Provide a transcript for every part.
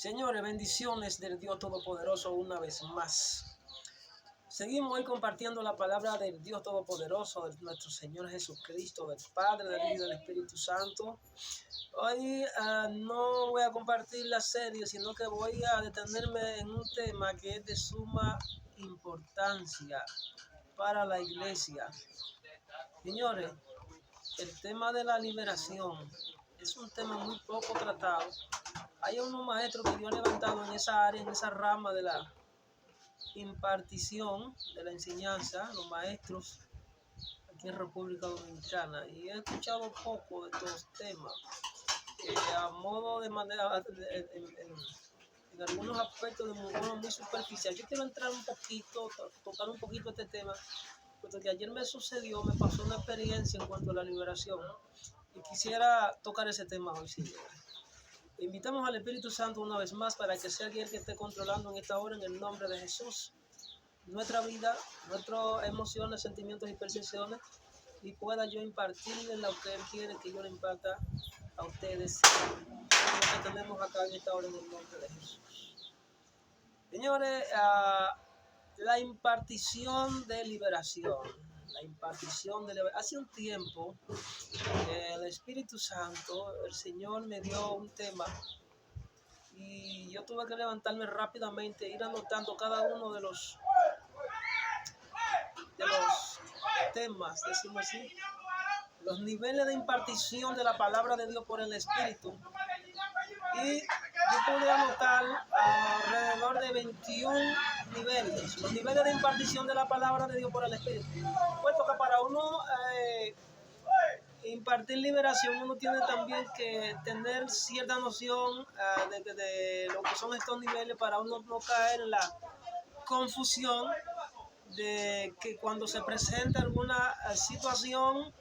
Señores, bendiciones del Dios Todopoderoso una vez más. Seguimos hoy compartiendo la palabra del Dios Todopoderoso, de nuestro Señor Jesucristo, del Padre, del Hijo y del Espíritu Santo. Hoy no voy a compartir la serie, sino que voy a detenerme en un tema que es de suma importancia para la iglesia. Señores, el tema de la liberación es un tema muy poco tratado. Hay unos maestros que Dios ha levantado en esa área, en esa rama de la impartición de la enseñanza, los maestros aquí en República Dominicana, y he escuchado poco de estos temas, a modo de manera, en algunos aspectos de modo muy superficial. Yo quiero entrar un poquito, tocar un poquito este tema, porque ayer me pasó una experiencia en cuanto a la liberación, y quisiera tocar ese tema hoy, señores. Invitamos al Espíritu Santo una vez más para que sea el que esté controlando en esta hora, en el nombre de Jesús, nuestra vida, nuestras emociones, sentimientos y percepciones, y pueda yo impartirle lo que Él quiere que yo le imparta a ustedes, lo que tenemos acá en esta hora, en el nombre de Jesús. Señores, la impartición de liberación. Hace un tiempo, el Espíritu Santo, el Señor me dio un tema y yo tuve que levantarme rápidamente, ir anotando cada uno de los temas, decimos así, los niveles de impartición de la palabra de Dios por el Espíritu. Y yo pude anotar alrededor de 21 niveles, los niveles de impartición de la palabra de Dios por el Espíritu. Puesto que para uno impartir liberación, uno tiene también que tener cierta noción de lo que son estos niveles para uno no caer en la confusión de que cuando se presenta alguna situación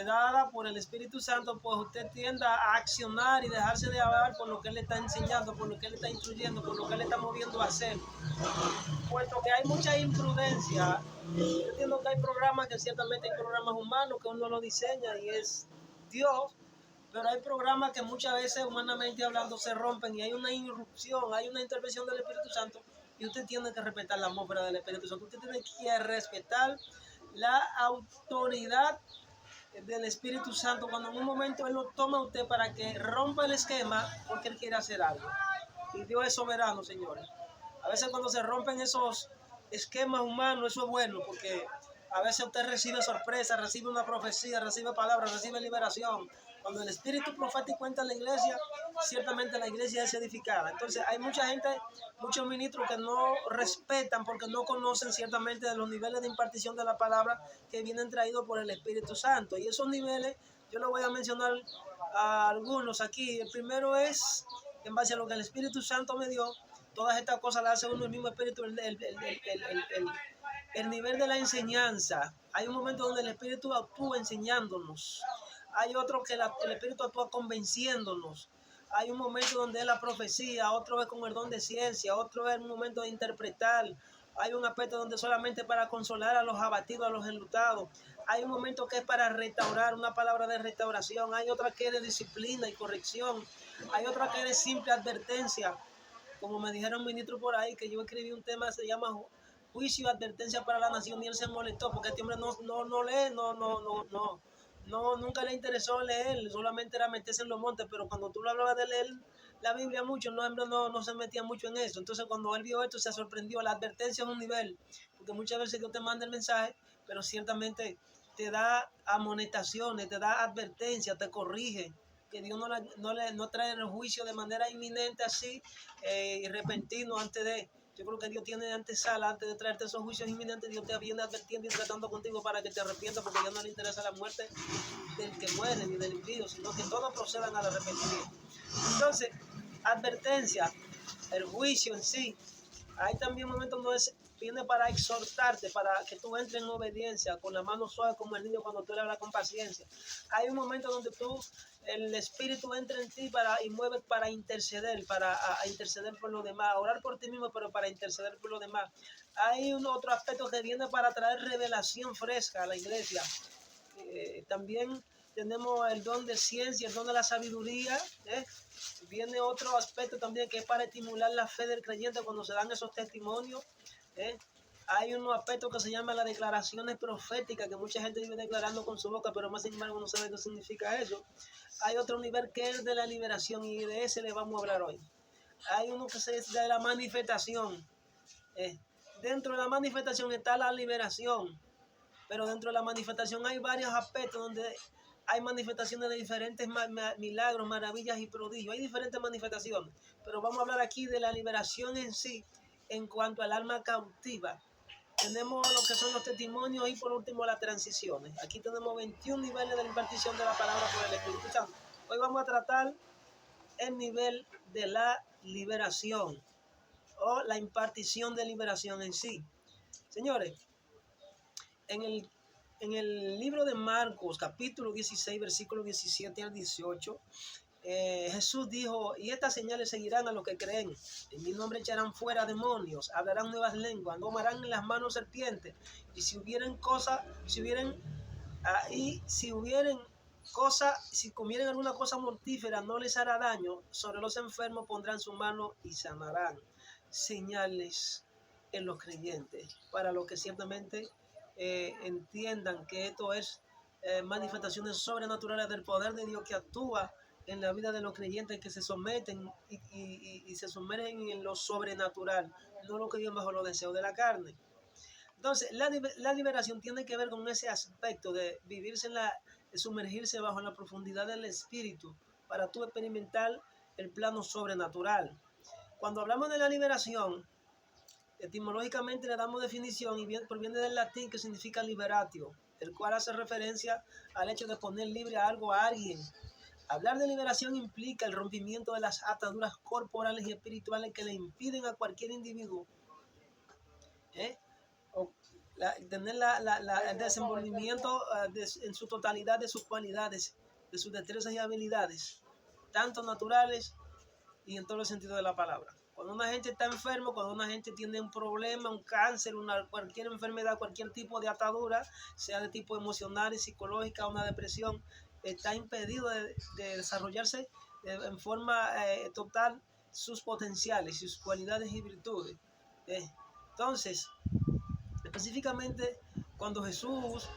dada por el Espíritu Santo, pues usted tienda a accionar y dejarse de hablar por lo que Él le está enseñando, por lo que Él le está instruyendo, por lo que Él le está moviendo a hacer. Puesto que hay mucha imprudencia, yo entiendo que hay programas que ciertamente hay programas humanos que uno lo diseña y es Dios, pero hay programas que muchas veces humanamente hablando se rompen y hay una irrupción, hay una intervención del Espíritu Santo y usted tiene que respetar la atmósfera del Espíritu Santo, usted tiene que respetar la autoridad del Espíritu Santo cuando en un momento Él lo toma a usted para que rompa el esquema porque Él quiere hacer algo. Y Dios es soberano, señores. A veces cuando se rompen esos esquemas humanos, eso es bueno porque a veces usted recibe sorpresa, recibe una profecía, recibe palabras, recibe liberación. Cuando el Espíritu profético entra en la iglesia, ciertamente la iglesia es edificada. Entonces hay mucha gente, muchos ministros que no respetan porque no conocen ciertamente de los niveles de impartición de la palabra que vienen traídos por el Espíritu Santo. Y esos niveles, yo les voy a mencionar a algunos aquí. El primero es, en base a lo que el Espíritu Santo me dio, todas estas cosas las hace uno el mismo Espíritu, el nivel de la enseñanza. Hay un momento donde el Espíritu actúa enseñándonos. Hay otro que el Espíritu actúa convenciéndonos. Hay un momento donde es la profecía, otro es con el don de ciencia, otro es un momento de interpretar. Hay un aspecto donde solamente para consolar a los abatidos, a los enlutados. Hay un momento que es para restaurar, una palabra de restauración. Hay otra que es de disciplina y corrección. Hay otra que es de simple advertencia. Como me dijeron ministros por ahí, que yo escribí un tema, se llama Juicio y Advertencia para la Nación, y él se molestó porque este hombre no lee, nunca le interesó leer, solamente era meterse en los montes, pero cuando tú le hablabas de leer la Biblia mucho, no se metía mucho en eso. Entonces cuando él vio esto se sorprendió. La advertencia es un nivel, porque muchas veces Dios te manda el mensaje, pero ciertamente te da amonestaciones, te da advertencia, te corrige, que Dios no trae el juicio de manera inminente así y repentino antes de. Yo creo que Dios tiene antesala, antes de traerte esos juicios inminentes, Dios te viene advirtiendo y tratando contigo para que te arrepientas, porque a Dios no le interesa la muerte del que muere ni del impío, sino que todos procedan al arrepentimiento. Entonces, advertencia, el juicio en sí. Hay también momentos donde viene para exhortarte, para que tú entres en obediencia, con la mano suave como el niño cuando tú le hablas con paciencia. Hay un momento donde el Espíritu entra en ti y mueve para interceder, a interceder por los demás, a orar por ti mismo, pero para interceder por los demás. Hay otro aspecto que viene para traer revelación fresca a la iglesia. También tenemos el don de ciencia, el don de la sabiduría. Viene otro aspecto también que es para estimular la fe del creyente cuando se dan esos testimonios. Hay un aspecto que se llama las declaraciones proféticas, que mucha gente vive declarando con su boca, pero más sin embargo no sabe qué significa eso. Hay otro nivel que es de la liberación, y de ese le vamos a hablar hoy. Hay uno que es de la manifestación. Dentro de la manifestación está la liberación, pero dentro de la manifestación hay varios aspectos donde hay manifestaciones de diferentes milagros, maravillas y prodigios. Hay diferentes manifestaciones, pero vamos a hablar aquí de la liberación en sí, en cuanto al alma cautiva. Tenemos lo que son los testimonios y por último las transiciones. Aquí tenemos 21 niveles de la impartición de la palabra por el Espíritu Santo. Hoy vamos a tratar el nivel de la liberación o la impartición de liberación en sí. Señores, en el libro de Marcos, capítulo 16, versículos 17 al 18, Jesús dijo: y estas señales seguirán a los que creen. En mi nombre echarán fuera demonios, hablarán nuevas lenguas, tomarán en las manos serpientes, y si comieren alguna cosa mortífera, no les hará daño. Sobre los enfermos pondrán su mano y sanarán. Señales en los creyentes, para los que ciertamente entiendan que esto es manifestaciones sobrenaturales del poder de Dios que actúa en la vida de los creyentes, que se someten y se sumergen en lo sobrenatural, no lo que viven bajo los deseos de la carne. Entonces, la liberación tiene que ver con ese aspecto de vivirse de sumergirse bajo la profundidad del espíritu para tú experimentar el plano sobrenatural. Cuando hablamos de la liberación, etimológicamente le damos definición y proviene del latín, que significa liberatio, el cual hace referencia al hecho de poner libre a algo, a alguien. Hablar de liberación implica el rompimiento de las ataduras corporales y espirituales que le impiden a cualquier individuo tener el desenvolvimiento en su totalidad de sus cualidades, de sus destrezas y habilidades, tanto naturales y en todos los sentidos de la palabra. Cuando una gente está enfermo, cuando una gente tiene un problema, un cáncer, cualquier enfermedad, cualquier tipo de atadura, sea de tipo emocional y psicológica, una depresión, está impedido de desarrollarse en forma total sus potenciales, sus cualidades y virtudes. Entonces, específicamente cuando Jesús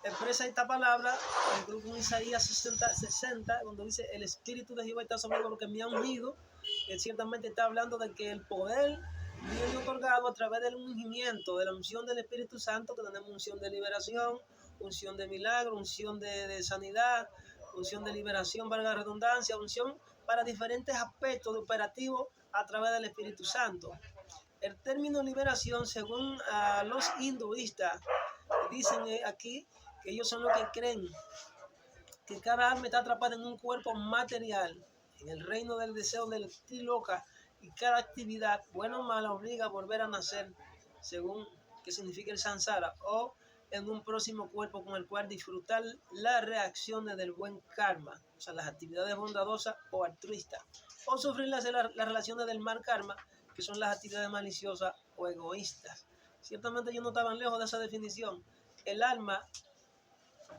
expresa esta palabra, el grupo en Isaías 60, cuando dice: el Espíritu de Jehová está sobre lo que me ha ungido, él ciertamente está hablando de que el poder viene otorgado a través del ungimiento, de la unción del Espíritu Santo, que tenemos unción de liberación, unción de milagro, unción de sanidad, unción de liberación, valga la redundancia, unción para diferentes aspectos de operativo a través del Espíritu Santo. El término liberación, según los hinduistas, dicen aquí que ellos son los que creen que cada alma está atrapada en un cuerpo material, en el reino del deseo del Triloka, y cada actividad, buena o mala, obliga a volver a nacer, según que significa el samsara, o en un próximo cuerpo con el cual disfrutar las reacciones del buen karma, o sea, las actividades bondadosas o altruistas, o sufrir las relaciones del mal karma, que son las actividades maliciosas o egoístas. Ciertamente ellos no estaban lejos de esa definición. El alma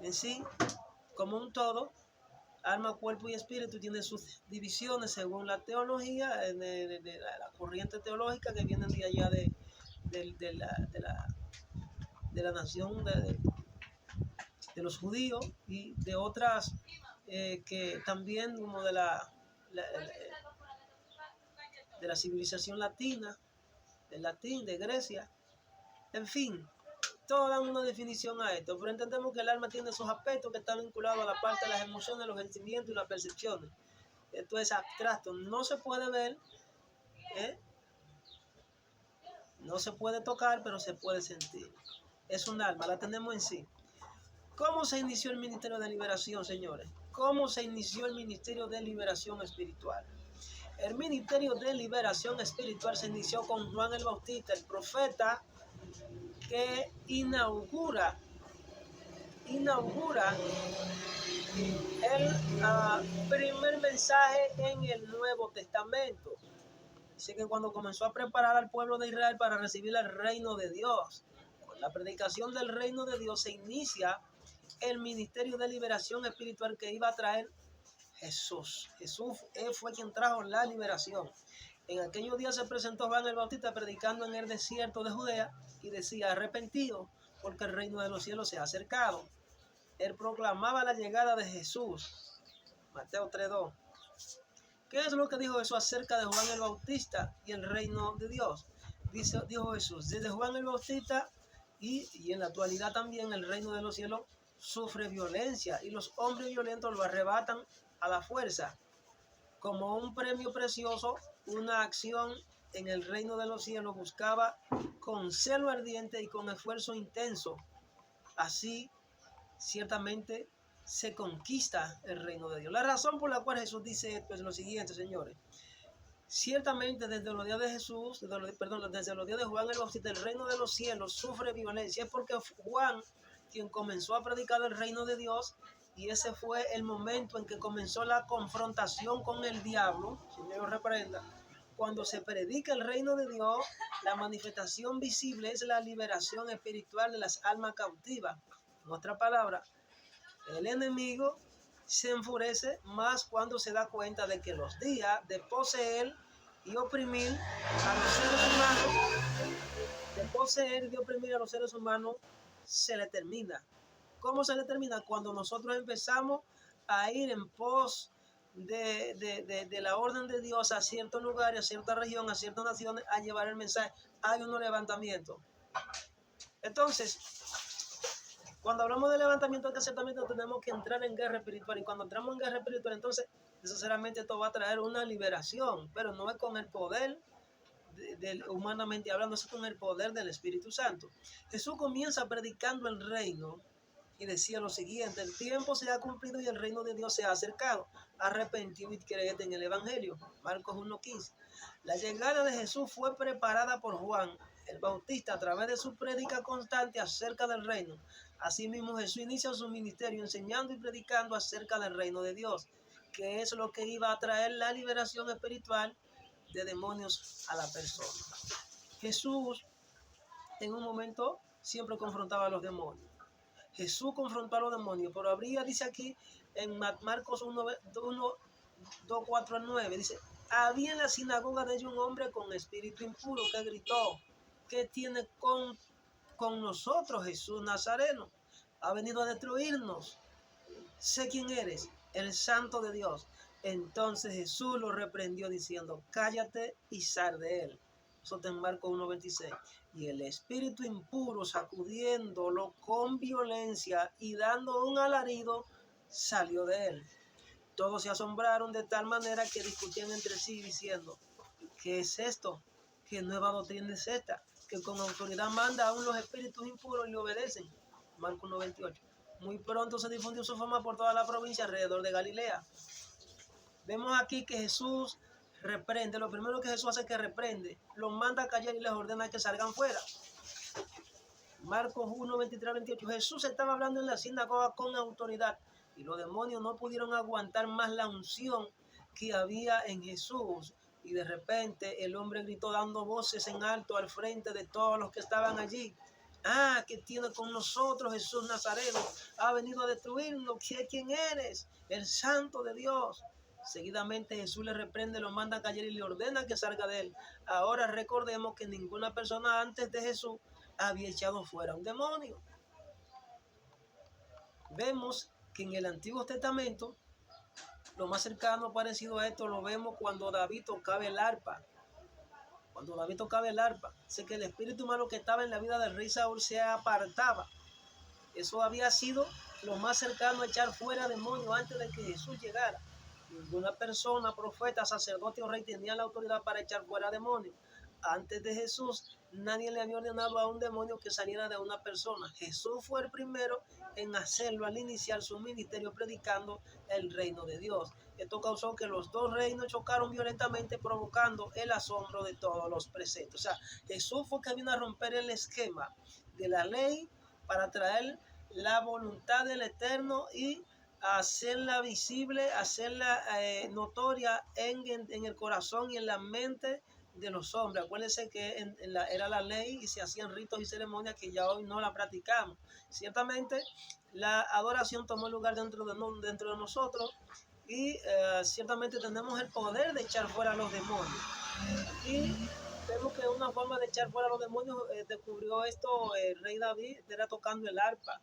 en sí, como un todo, alma, cuerpo y espíritu, tiene sus divisiones según la teología, de la corriente teológica que vienen de allá de la nación de los judíos, y de otras que también, como de la civilización latina, del latín, de Grecia. En fin, todos dan una definición a esto, pero entendemos que el alma tiene esos aspectos que están vinculados a la parte de las emociones, los sentimientos y las percepciones. Esto es abstracto, no se puede ver, no se puede tocar, pero se puede sentir. Es un alma, la tenemos en sí. ¿Cómo se inició el ministerio de liberación, señores? ¿Cómo se inició el ministerio de liberación espiritual? El ministerio de liberación espiritual se inició con Juan el Bautista, el profeta que inaugura el primer mensaje en el Nuevo Testamento. Así que cuando comenzó a preparar al pueblo de Israel para recibir el reino de Dios, con la predicación del reino de Dios se inicia el ministerio de liberación espiritual que iba a traer Jesús. Jesús fue quien trajo la liberación. En aquellos días se presentó Juan el Bautista predicando en el desierto de Judea y decía: arrepentido, porque el reino de los cielos se ha acercado. Él proclamaba la llegada de Jesús. Mateo 3:2. ¿Qué es lo que dijo Jesús acerca de Juan el Bautista y el reino de Dios? Dijo Jesús: desde Juan el Bautista y en la actualidad también el reino de los cielos sufre violencia y los hombres violentos lo arrebatan a la fuerza. Como un premio precioso, una acción en el reino de los cielos buscaba con celo ardiente y con esfuerzo intenso. Así, ciertamente, se conquista el reino de Dios. La razón por la cual Jesús dice esto es lo siguiente, señores. Ciertamente, desde los días de Jesús, desde los días de Juan el Bautista, el reino de los cielos sufre violencia. Es porque Juan, quien comenzó a predicar el reino de Dios, y ese fue el momento en que comenzó la confrontación con el diablo, si Dios lo reprenda. Cuando se predica el reino de Dios, la manifestación visible es la liberación espiritual de las almas cautivas. En otra palabra, el enemigo se enfurece más cuando se da cuenta de que los días de poseer y oprimir a los seres humanos, se le termina. ¿Cómo se le termina? Cuando nosotros empezamos a ir en pos de la orden de Dios a ciertos lugares, a cierta región, a ciertas naciones, a llevar el mensaje. Hay un levantamiento. Entonces, cuando hablamos de levantamiento, de acercamiento, tenemos que entrar en guerra espiritual. Y cuando entramos en guerra espiritual, entonces, necesariamente esto va a traer una liberación, pero no es con el poder, humanamente hablando, es con el poder del Espíritu Santo. Jesús comienza predicando el reino y decía lo siguiente: el tiempo se ha cumplido y el reino de Dios se ha acercado. Arrepentido y creed en el Evangelio. Marcos 1:15. La llegada de Jesús fue preparada por Juan el Bautista a través de su prédica constante acerca del reino. Asimismo, Jesús inicia su ministerio enseñando y predicando acerca del reino de Dios, que es lo que iba a traer la liberación espiritual de demonios a la persona. Jesús, en un momento, siempre confrontaba a los demonios. Jesús confrontó a los demonios, pero dice aquí en Marcos 1, 2, 4 al 9, dice: había en la sinagoga de ellos un hombre con espíritu impuro que gritó: ¿qué tiene con nosotros Jesús Nazareno? Ha venido a destruirnos. Sé quién eres, el Santo de Dios. Entonces Jesús lo reprendió diciendo: cállate y sal de él. Eso está en Marcos 1:26. Y el espíritu impuro, sacudiéndolo con violencia y dando un alarido, salió de él. Todos se asombraron de tal manera que discutían entre sí diciendo: ¿qué es esto? ¿Qué nueva doctrina es esta? Que con autoridad manda aún los espíritus impuros y le obedecen. Marcos 1:28. Muy pronto se difundió su fama por toda la provincia alrededor de Galilea. Vemos aquí que Jesús reprende. Lo primero que Jesús hace es que reprende. Los manda a callar y les ordena que salgan fuera. Marcos 1:23-28. Jesús estaba hablando en la sinagoga con autoridad y los demonios no pudieron aguantar más la unción que había en Jesús. Y de repente el hombre gritó dando voces en alto al frente de todos los que estaban allí: ¿qué tiene con nosotros Jesús Nazareno? Ha venido a destruirnos. ¿Quién eres? El Santo de Dios. Seguidamente Jesús le reprende, lo manda a callar y le ordena que salga de él. Ahora recordemos que ninguna persona antes de Jesús había echado fuera un demonio. Vemos que en el Antiguo Testamento lo más cercano parecido a esto lo vemos cuando David tocaba el arpa. Cuando David tocaba el arpa, sé que el espíritu malo que estaba en la vida del rey Saúl se apartaba. Eso había sido lo más cercano a echar fuera demonios antes de que Jesús llegara. Ninguna persona, profeta, sacerdote o rey tenía la autoridad para echar fuera demonios. Antes de Jesús, nadie le había ordenado a un demonio que saliera de una persona. Jesús fue el primero en hacerlo al iniciar su ministerio predicando el reino de Dios. Esto causó que los dos reinos chocaron violentamente, provocando el asombro de todos los presentes. O sea, Jesús fue que vino a romper el esquema de la ley para traer la voluntad del Eterno y hacerla visible, hacerla notoria en el corazón y en la mente de los hombres. Acuérdense que era la ley y se hacían ritos y ceremonias que ya hoy no la practicamos. Ciertamente la adoración tomó lugar dentro de nosotros y ciertamente tenemos el poder de echar fuera a los demonios. Y vemos que una forma de echar fuera a los demonios descubrió esto el rey David, era tocando el arpa,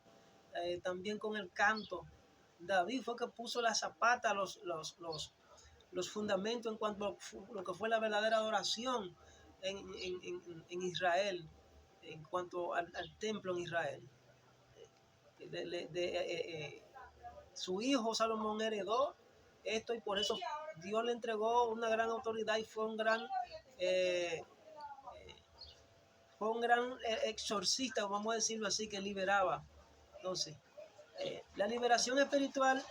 también con el canto. David fue que puso la zapata, los fundamentos en cuanto a lo que fue la verdadera adoración en Israel, en cuanto al templo en Israel. Su hijo Salomón heredó esto y por eso Dios le entregó una gran autoridad y fue un gran exorcista, vamos a decirlo así, que liberaba. Entonces, la liberación espiritual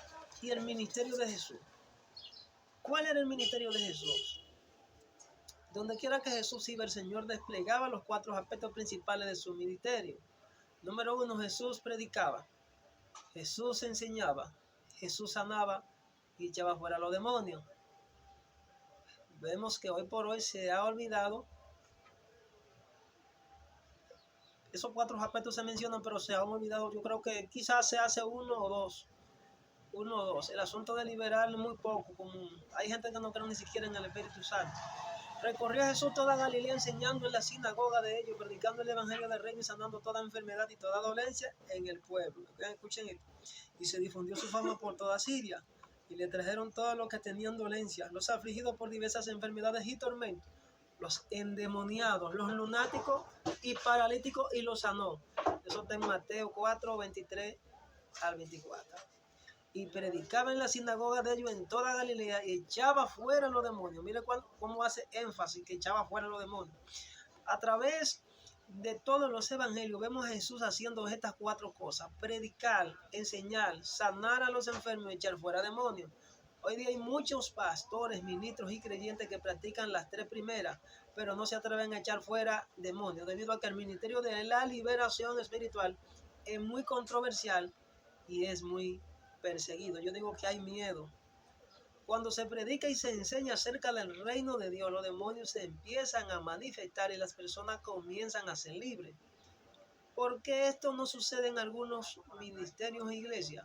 y el ministerio de Jesús. ¿Cuál era el ministerio de Jesús? Donde quiera que Jesús iba, el Señor desplegaba los 4 aspectos principales de su ministerio. Número 1, Jesús predicaba, Jesús enseñaba, Jesús sanaba y echaba fuera a los demonios. Vemos que hoy por hoy se ha olvidado. Esos 4 aspectos se mencionan, pero se han olvidado. Yo creo que quizás se hace uno o dos. El asunto de liberar es muy poco común. Hay gente que no cree ni siquiera en el Espíritu Santo. Recorrió Jesús toda Galilea enseñando en la sinagoga de ellos, predicando el evangelio del reino y sanando toda enfermedad y toda dolencia en el pueblo. Escuchen esto. Y se difundió su fama por toda Siria. Y le trajeron todos los que tenían dolencia, los afligidos por diversas enfermedades y tormentos, los endemoniados, los lunáticos y paralíticos, y los sanó. Eso está en Mateo 4, 23 al 24. Y predicaba en la sinagoga de ellos en toda Galilea y echaba fuera los demonios. Mire cómo hace énfasis que echaba fuera los demonios. A través de todos los evangelios vemos a Jesús haciendo estas 4 cosas: predicar, enseñar, sanar a los enfermos y echar fuera demonios. Hoy día hay muchos pastores, ministros y creyentes que practican las 3 primeras, pero no se atreven a echar fuera demonios, debido a que el ministerio de la liberación espiritual es muy controversial y es muy perseguido. Yo digo que hay miedo. Cuando se predica y se enseña acerca del reino de Dios, los demonios se empiezan a manifestar y las personas comienzan a ser libres. ¿Por qué esto no sucede en algunos ministerios e iglesias?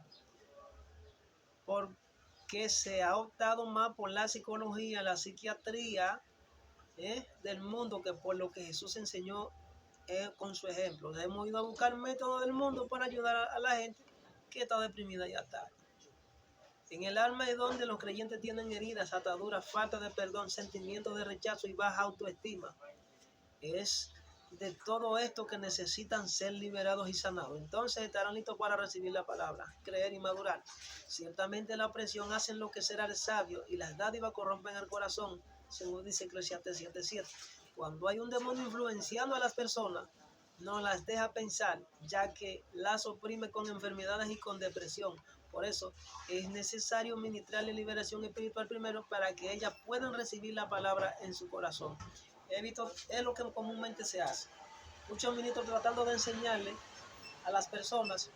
Porque se ha optado más por la psicología, la psiquiatría del mundo, que por lo que Jesús enseñó con su ejemplo. Hemos ido a buscar métodos del mundo para ayudar a la gente que está deprimida y atada. En el alma es donde los creyentes tienen heridas, ataduras, falta de perdón, sentimientos de rechazo y baja autoestima. Es de todo esto que necesitan ser liberados y sanados. Entonces estarán listos para recibir la palabra, creer y madurar. Ciertamente la opresión hace enloquecer al sabio y las dádivas corrompen el corazón, según dice Eclesiastés 7:7. Cuando hay un demonio influenciando a las personas, no las deja pensar, ya que las oprime con enfermedades y con depresión. Por eso es necesario ministrarle liberación espiritual primero para que ellas puedan recibir la palabra en su corazón. Es lo que comúnmente se hace. Muchos ministros tratando de enseñarle a las personas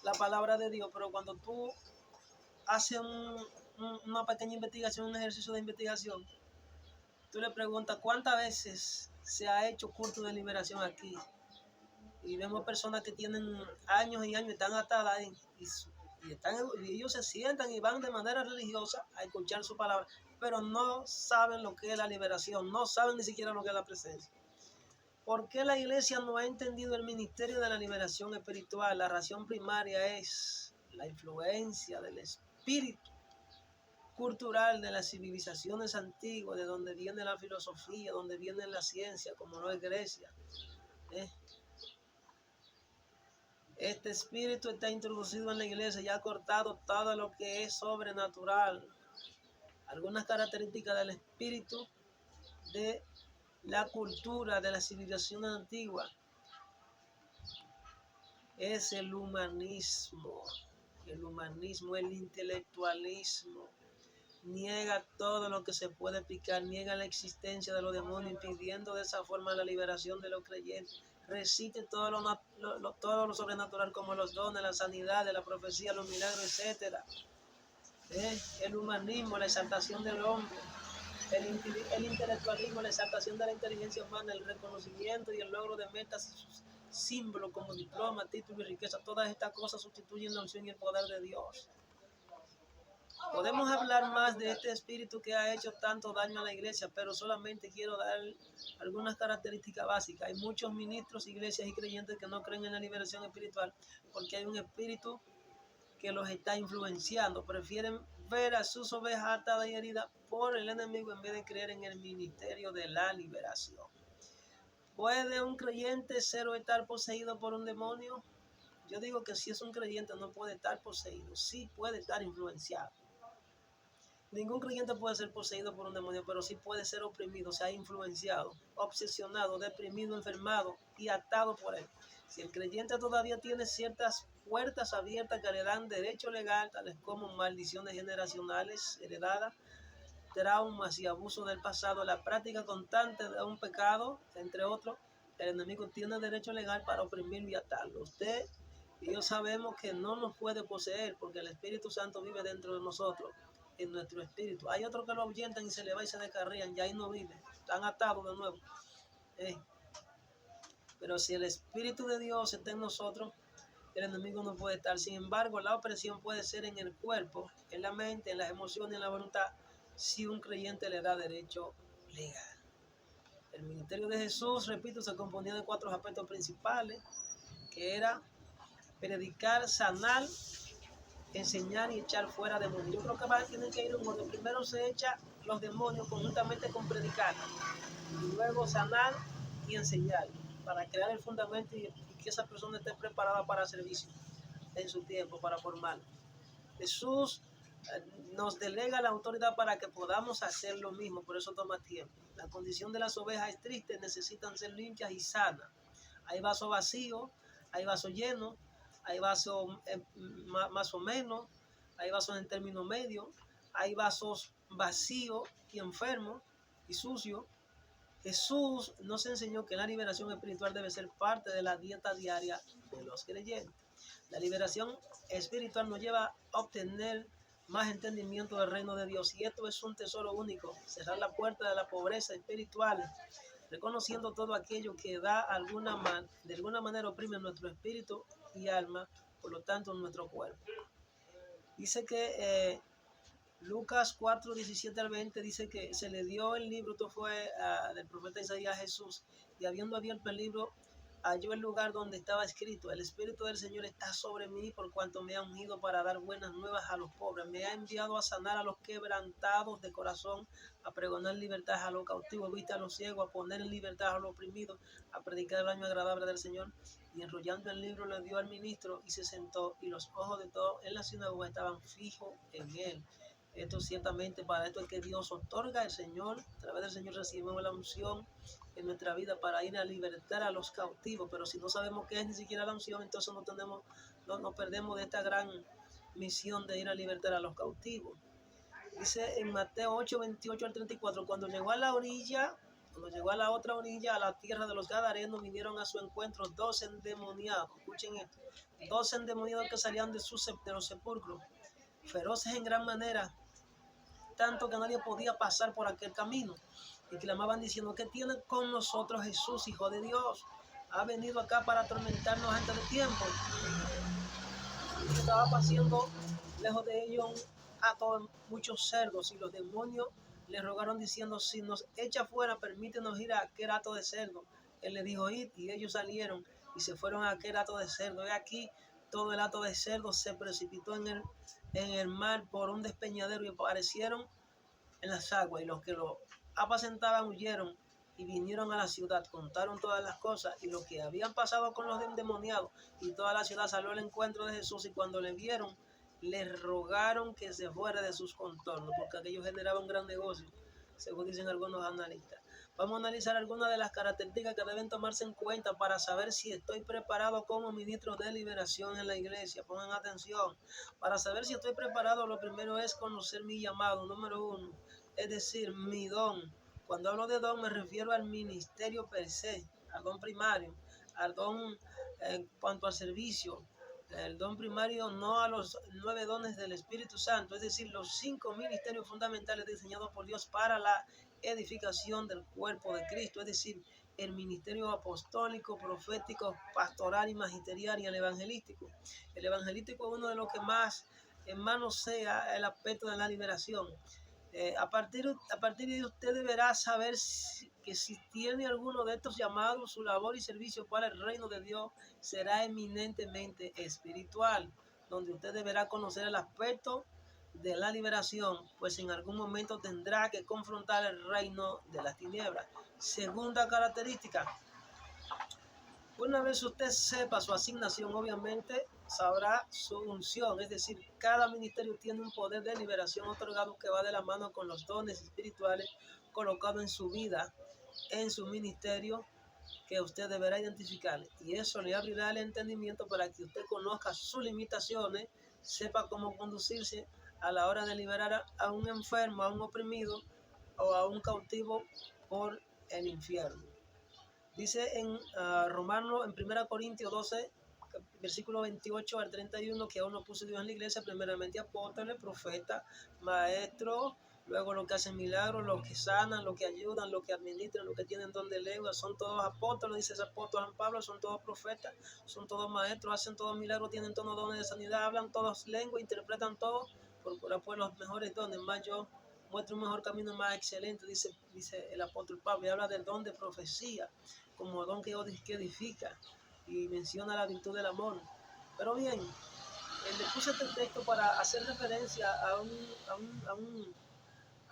la palabra de Dios, pero cuando tú haces una pequeña investigación, un ejercicio de investigación, tú le preguntas cuántas veces se ha hecho culto de liberación aquí. Y vemos personas que tienen años y años, están atadas y ellos se sientan y van de manera religiosa a escuchar su palabra, pero no saben lo que es la liberación, no saben ni siquiera lo que es la presencia. ¿Por qué la iglesia no ha entendido el ministerio de la liberación espiritual? La razón primaria es la influencia del espíritu cultural de las civilizaciones antiguas, de donde viene la filosofía, donde viene la ciencia, como no es Grecia. Este espíritu está introducido en la iglesia y ha cortado todo lo que es sobrenatural. Algunas características del espíritu de la cultura de la civilización antigua es el humanismo, el intelectualismo. Niega todo lo que se puede explicar, niega la existencia de los demonios, impidiendo de esa forma la liberación de los creyentes. Resiste todo lo sobrenatural, como los dones, la sanidad, la profecía, los milagros, etc. El humanismo, la exaltación del hombre. el intelectualismo, la exaltación de la inteligencia humana, el reconocimiento y el logro de metas y sus símbolos como diploma, título y riqueza, todas estas cosas sustituyen la unción y el poder de Dios. Podemos hablar más de este espíritu que ha hecho tanto daño a la iglesia, pero solamente quiero dar algunas características básicas. Hay muchos ministros, iglesias y creyentes que no creen en la liberación espiritual porque hay un espíritu que los está influenciando. Prefieren ver a sus ovejas atadas y heridas por el enemigo en vez de creer en el ministerio de la liberación. ¿Puede un creyente ser o estar poseído por un demonio? Yo digo que si es un creyente no puede estar poseído, sí puede estar influenciado. Ningún creyente puede ser poseído por un demonio, pero sí puede ser oprimido, o sea, influenciado, obsesionado, deprimido, enfermado y atado por él. Si el creyente todavía tiene ciertas puertas abiertas que le dan derecho legal, tales como maldiciones generacionales heredadas, traumas y abusos del pasado, la práctica constante de un pecado, entre otros, el enemigo tiene derecho legal para oprimirlo y atarlo. Usted y yo sabemos que no nos puede poseer porque el Espíritu Santo vive dentro de nosotros, en nuestro espíritu. Hay otros que lo ahuyentan y se le va y se descarrían, ya ahí no vive, están atados de nuevo. Pero si el Espíritu de Dios está en nosotros, el enemigo no puede estar. Sin embargo, la opresión puede ser en el cuerpo, en la mente, en las emociones, en la voluntad, si un creyente le da derecho legal. El ministerio de Jesús, repito, se componía de 4 aspectos principales, que era predicar, sanar, enseñar y echar fuera demonios. Yo creo que tienen que ir un orden. Primero se echa los demonios conjuntamente con predicar, y luego sanar y enseñar, para crear el fundamento y que esa persona esté preparada para servicio en su tiempo, para formar. Jesús nos delega la autoridad para que podamos hacer lo mismo, por eso toma tiempo. La condición de las ovejas es triste, necesitan ser limpias y sanas. Hay vasos vacíos, hay vasos llenos, hay vasos más o menos, hay vasos en término medio, hay vasos vacíos y enfermos y sucios. Jesús nos enseñó que la liberación espiritual debe ser parte de la dieta diaria de los creyentes. La liberación espiritual nos lleva a obtener más entendimiento del reino de Dios, y esto es un tesoro único, cerrar la puerta de la pobreza espiritual, reconociendo todo aquello que de alguna manera oprime nuestro espíritu y alma, por lo tanto nuestro cuerpo. Dice que Lucas 4, 17 al 20 dice que se le dio el libro, esto fue del profeta Isaías a Jesús, y habiendo abierto el libro, halló el lugar donde estaba escrito: el Espíritu del Señor está sobre mí, por cuanto me ha ungido para dar buenas nuevas a los pobres, me ha enviado a sanar a los quebrantados de corazón, a pregonar libertad a los cautivos, vista a los ciegos, a poner en libertad a los oprimidos, a predicar el año agradable del Señor. Y enrollando el libro le dio al ministro y se sentó, y los ojos de todos en la sinagoga estaban fijos en él. Esto ciertamente, para esto es que Dios otorga el Señor. A través del Señor recibimos la unción en nuestra vida para ir a libertar a los cautivos. Pero si no sabemos qué es ni siquiera la unción, entonces nos perdemos de esta gran misión de ir a libertar a los cautivos. Dice en Mateo 8, 28 al 34, cuando llegó a la otra orilla, a la tierra de los Gadarenos, vinieron a su encuentro 2 endemoniados. Escuchen esto: 2 endemoniados que salían de los sepulcros, feroces en gran manera, tanto que nadie podía pasar por aquel camino, y clamaban diciendo: ¿qué tiene con nosotros Jesús, Hijo de Dios? Ha venido acá para atormentarnos antes de tiempo. Y estaba pasando lejos de ellos a todos muchos cerdos, y los demonios le rogaron diciendo: si nos echa fuera, permítenos ir a aquel hato de cerdo. Él le dijo: id, y ellos salieron y se fueron a aquel hato de cerdo. Y aquí todo el hato de cerdo se precipitó en el mar por un despeñadero y aparecieron en las aguas, y los que lo apacentaban huyeron y vinieron a la ciudad, contaron todas las cosas y lo que habían pasado con los endemoniados, y toda la ciudad salió al encuentro de Jesús, y cuando le vieron, le rogaron que se fuera de sus contornos, porque aquello generaba un gran negocio, según dicen algunos analistas. Vamos a analizar algunas de las características que deben tomarse en cuenta para saber si estoy preparado como ministro de liberación en la iglesia. Pongan atención. Para saber si estoy preparado, lo primero es conocer mi llamado, número 1, es decir, mi don. Cuando hablo de don me refiero al ministerio per se, al don primario, al don en cuanto al servicio, el don primario no a los 9 dones del Espíritu Santo, es decir, los 5 ministerios fundamentales diseñados por Dios para la edificación del cuerpo de Cristo, es decir, el ministerio apostólico, profético, pastoral y magisterial y el evangelístico. El evangelístico es uno de los que más manosea el aspecto de la liberación. A partir de ahí usted deberá saber que si tiene alguno de estos llamados, su labor y servicio para el reino de Dios será eminentemente espiritual, donde usted deberá conocer el aspecto de la liberación, pues en algún momento tendrá que confrontar el reino de las tinieblas. Segunda característica: una vez usted sepa su asignación, obviamente sabrá su unción, es decir, cada ministerio tiene un poder de liberación otorgado que va de la mano con los dones espirituales colocados en su vida, en su ministerio, que usted deberá identificar. Y eso le abrirá el entendimiento para que usted conozca sus limitaciones, sepa cómo conducirse a la hora de liberar a un enfermo, a un oprimido o a un cautivo por el infierno. Dice en Romanos, en 1 Corintios 12, versículo 28 al 31, que aún no puso Dios en la iglesia, primeramente apóstoles, profetas, maestros, luego los que hacen milagros, los que sanan, los que ayudan, los que administran, los que tienen don de lengua, son todos apóstoles, dice ese apóstol San Pablo, son todos profetas, son todos maestros, hacen todos milagros, tienen todos dones de sanidad, hablan todos lenguas, interpretan todo, procurar pues los mejores dones, más yo muestro un mejor camino más excelente, dice el apóstol Pablo, y habla del don de profecía como don que edifica, y menciona la virtud del amor. Pero bien, le puse este texto para hacer referencia a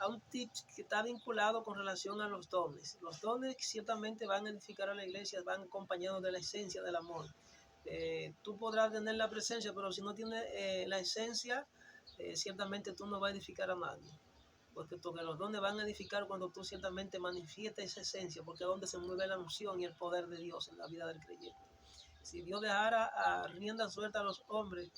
un tip que está vinculado con relación a los dones. Los dones ciertamente van a edificar a la iglesia, van acompañados de la esencia del amor. Tú podrás tener la presencia, pero si no tienes la esencia, ciertamente tú no vas a edificar a nadie. Porque los dones van a edificar cuando tú ciertamente manifiestas esa esencia, porque es donde se mueve la unción y el poder de Dios en la vida del creyente. Si Dios dejara a rienda suelta a los hombres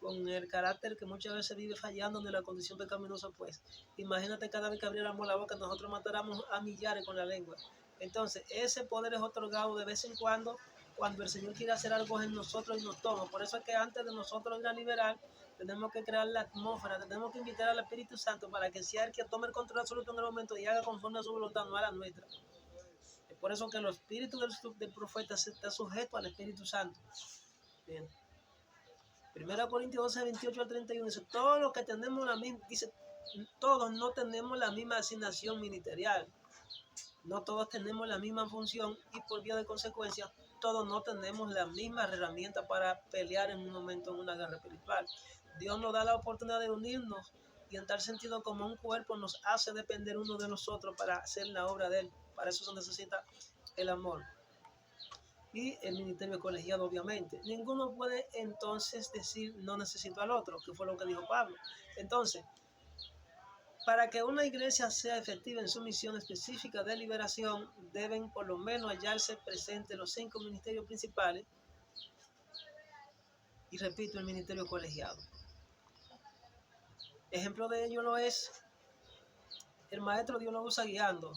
con el carácter que muchas veces vive fallando de la condición pecaminosa, pues imagínate cada vez que abriéramos la boca, nosotros matáramos a millares con la lengua. Entonces, ese poder es otorgado de vez en cuando el Señor quiere hacer algo en nosotros y nos toma. Por eso es que antes de nosotros ir a liberar, tenemos que crear la atmósfera, tenemos que invitar al Espíritu Santo para que sea el que tome el control absoluto en el momento y haga conforme a su voluntad, no a la nuestra. Es por eso que el espíritu del profeta está sujeto al Espíritu Santo. Bien. 1 Corintios 12, 28 al 31 dice, todos los que tenemos la misma, dice, todos no tenemos la misma asignación ministerial. No todos tenemos la misma función y por vía de consecuencia, todos no tenemos la misma herramienta para pelear en un momento en una guerra espiritual. Dios nos da la oportunidad de unirnos y en tal sentido como un cuerpo nos hace depender uno de nosotros para hacer la obra de Él. Para eso se necesita el amor y el ministerio colegiado, obviamente. Ninguno puede entonces decir no necesito al otro, que fue lo que dijo Pablo. Entonces, para que una iglesia sea efectiva en su misión específica de liberación, deben por lo menos hallarse presentes los 5 ministerios principales y, repito, el ministerio colegiado. Ejemplo de ello lo es el maestro. Dios lo usa guiando,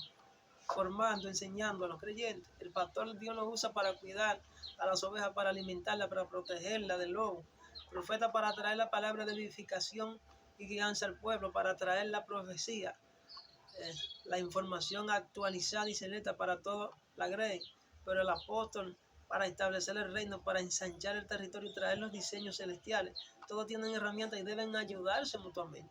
formando, enseñando a los creyentes. El pastor Dios lo usa para cuidar a las ovejas, para alimentarlas, para protegerlas del lobo. El profeta para traer la palabra de edificación y guianza al pueblo, para traer la profecía, la información actualizada y selecta para toda la grey. Pero el apóstol para establecer el reino, para ensanchar el territorio y traer los diseños celestiales. Todos tienen herramientas y deben ayudarse mutuamente.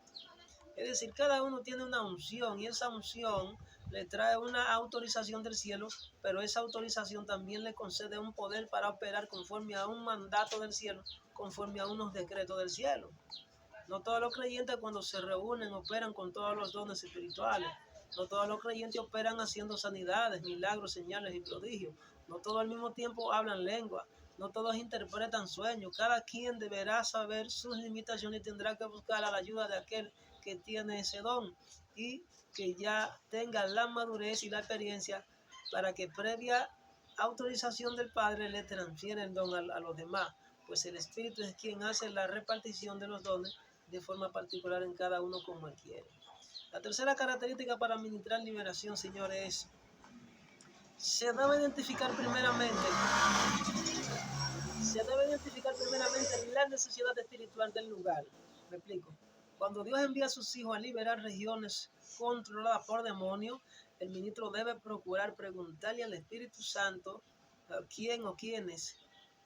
Es decir, cada uno tiene una unción y esa unción le trae una autorización del cielo, pero esa autorización también le concede un poder para operar conforme a un mandato del cielo, conforme a unos decretos del cielo. No todos los creyentes cuando se reúnen operan con todos los dones espirituales. No todos los creyentes operan haciendo sanidades, milagros, señales y prodigios. No todos al mismo tiempo hablan lengua. No todos interpretan sueños. Cada quien deberá saber sus limitaciones y tendrá que buscar a la ayuda de aquel que tiene ese don y que ya tenga la madurez y la experiencia para que previa autorización del Padre le transfiera el don a los demás, pues el Espíritu es quien hace la repartición de los dones de forma particular en cada uno como Él quiere. La tercera característica para administrar liberación, señores, se debe identificar primeramente Se debe identificar primeramente la necesidad espiritual del lugar. Me explico. Cuando Dios envía a sus hijos a liberar regiones controladas por demonios, el ministro debe procurar preguntarle al Espíritu Santo quién o quiénes,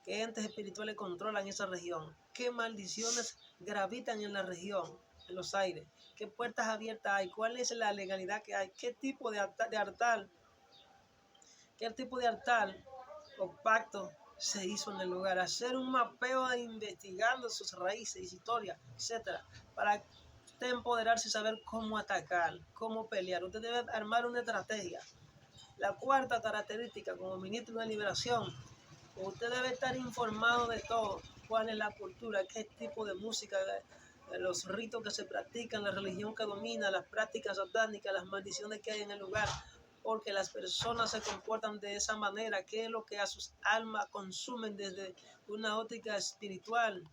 qué entes espirituales controlan esa región, qué maldiciones gravitan en la región, en los aires, qué puertas abiertas hay, cuál es la legalidad que hay, qué tipo de altar o pacto se hizo en el lugar, hacer un mapeo investigando sus raíces, historia, etcétera, para usted empoderarse y saber cómo atacar, cómo pelear. Usted debe armar una estrategia. La cuarta característica como ministro de liberación, usted debe estar informado de todo, cuál es la cultura, qué tipo de música, los ritos que se practican, la religión que domina, las prácticas satánicas, las maldiciones que hay en el lugar, porque las personas se comportan de esa manera, qué es lo que a sus almas consumen desde una óptica espiritual.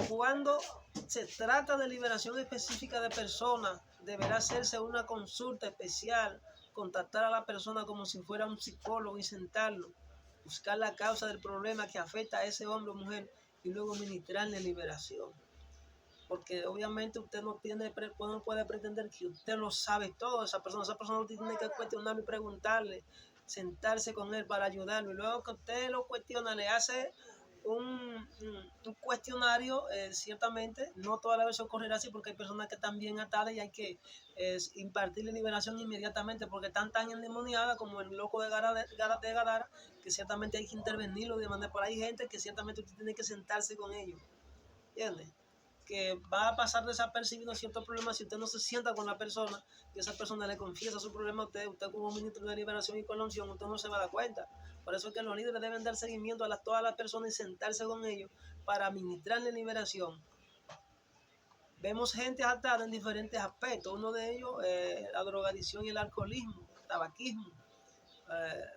Cuando se trata de liberación específica de personas, deberá hacerse una consulta especial, contactar a la persona como si fuera un psicólogo y sentarlo, buscar la causa del problema que afecta a ese hombre o mujer y luego ministrarle liberación. Porque obviamente usted no puede pretender que usted lo sabe todo. Esa persona tiene que cuestionarlo y preguntarle, sentarse con él para ayudarlo. Y luego que usted lo cuestiona, le hace un cuestionario, ciertamente, no toda la vez ocurrirá así porque hay personas que están bien atadas y hay que impartirle liberación inmediatamente porque están tan endemoniadas como el loco de Gadara, que ciertamente hay que intervenirlo de manera. Por ahí gente que ciertamente usted tiene que sentarse con ellos, ¿entiendes? Que va a pasar desapercibido ciertos problemas si usted no se sienta con la persona y esa persona le confiesa su problema a usted como ministro de liberación y con la unción, usted no se va a dar cuenta. Por eso es que los líderes deben dar seguimiento a todas las personas y sentarse con ellos para administrarle liberación. Vemos gente atada en diferentes aspectos, uno de ellos la drogadicción y el alcoholismo, el tabaquismo.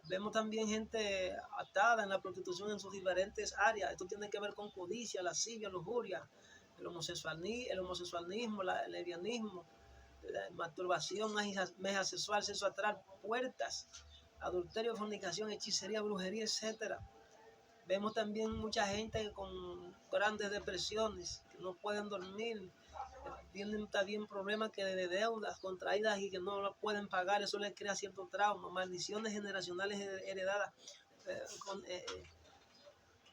Vemos también gente atada en la prostitución en sus diferentes áreas. Esto tiene que ver con codicia, lascivia, lujuria, el homosexualismo, el lesbianismo, la masturbación, meja sexual, sexo astral, puertas, adulterio, fornicación, hechicería, brujería, etc. Vemos también mucha gente con grandes depresiones, que no pueden dormir, tienen también problemas que de deudas contraídas y que no lo pueden pagar. Eso les crea cierto trauma, maldiciones generacionales heredadas,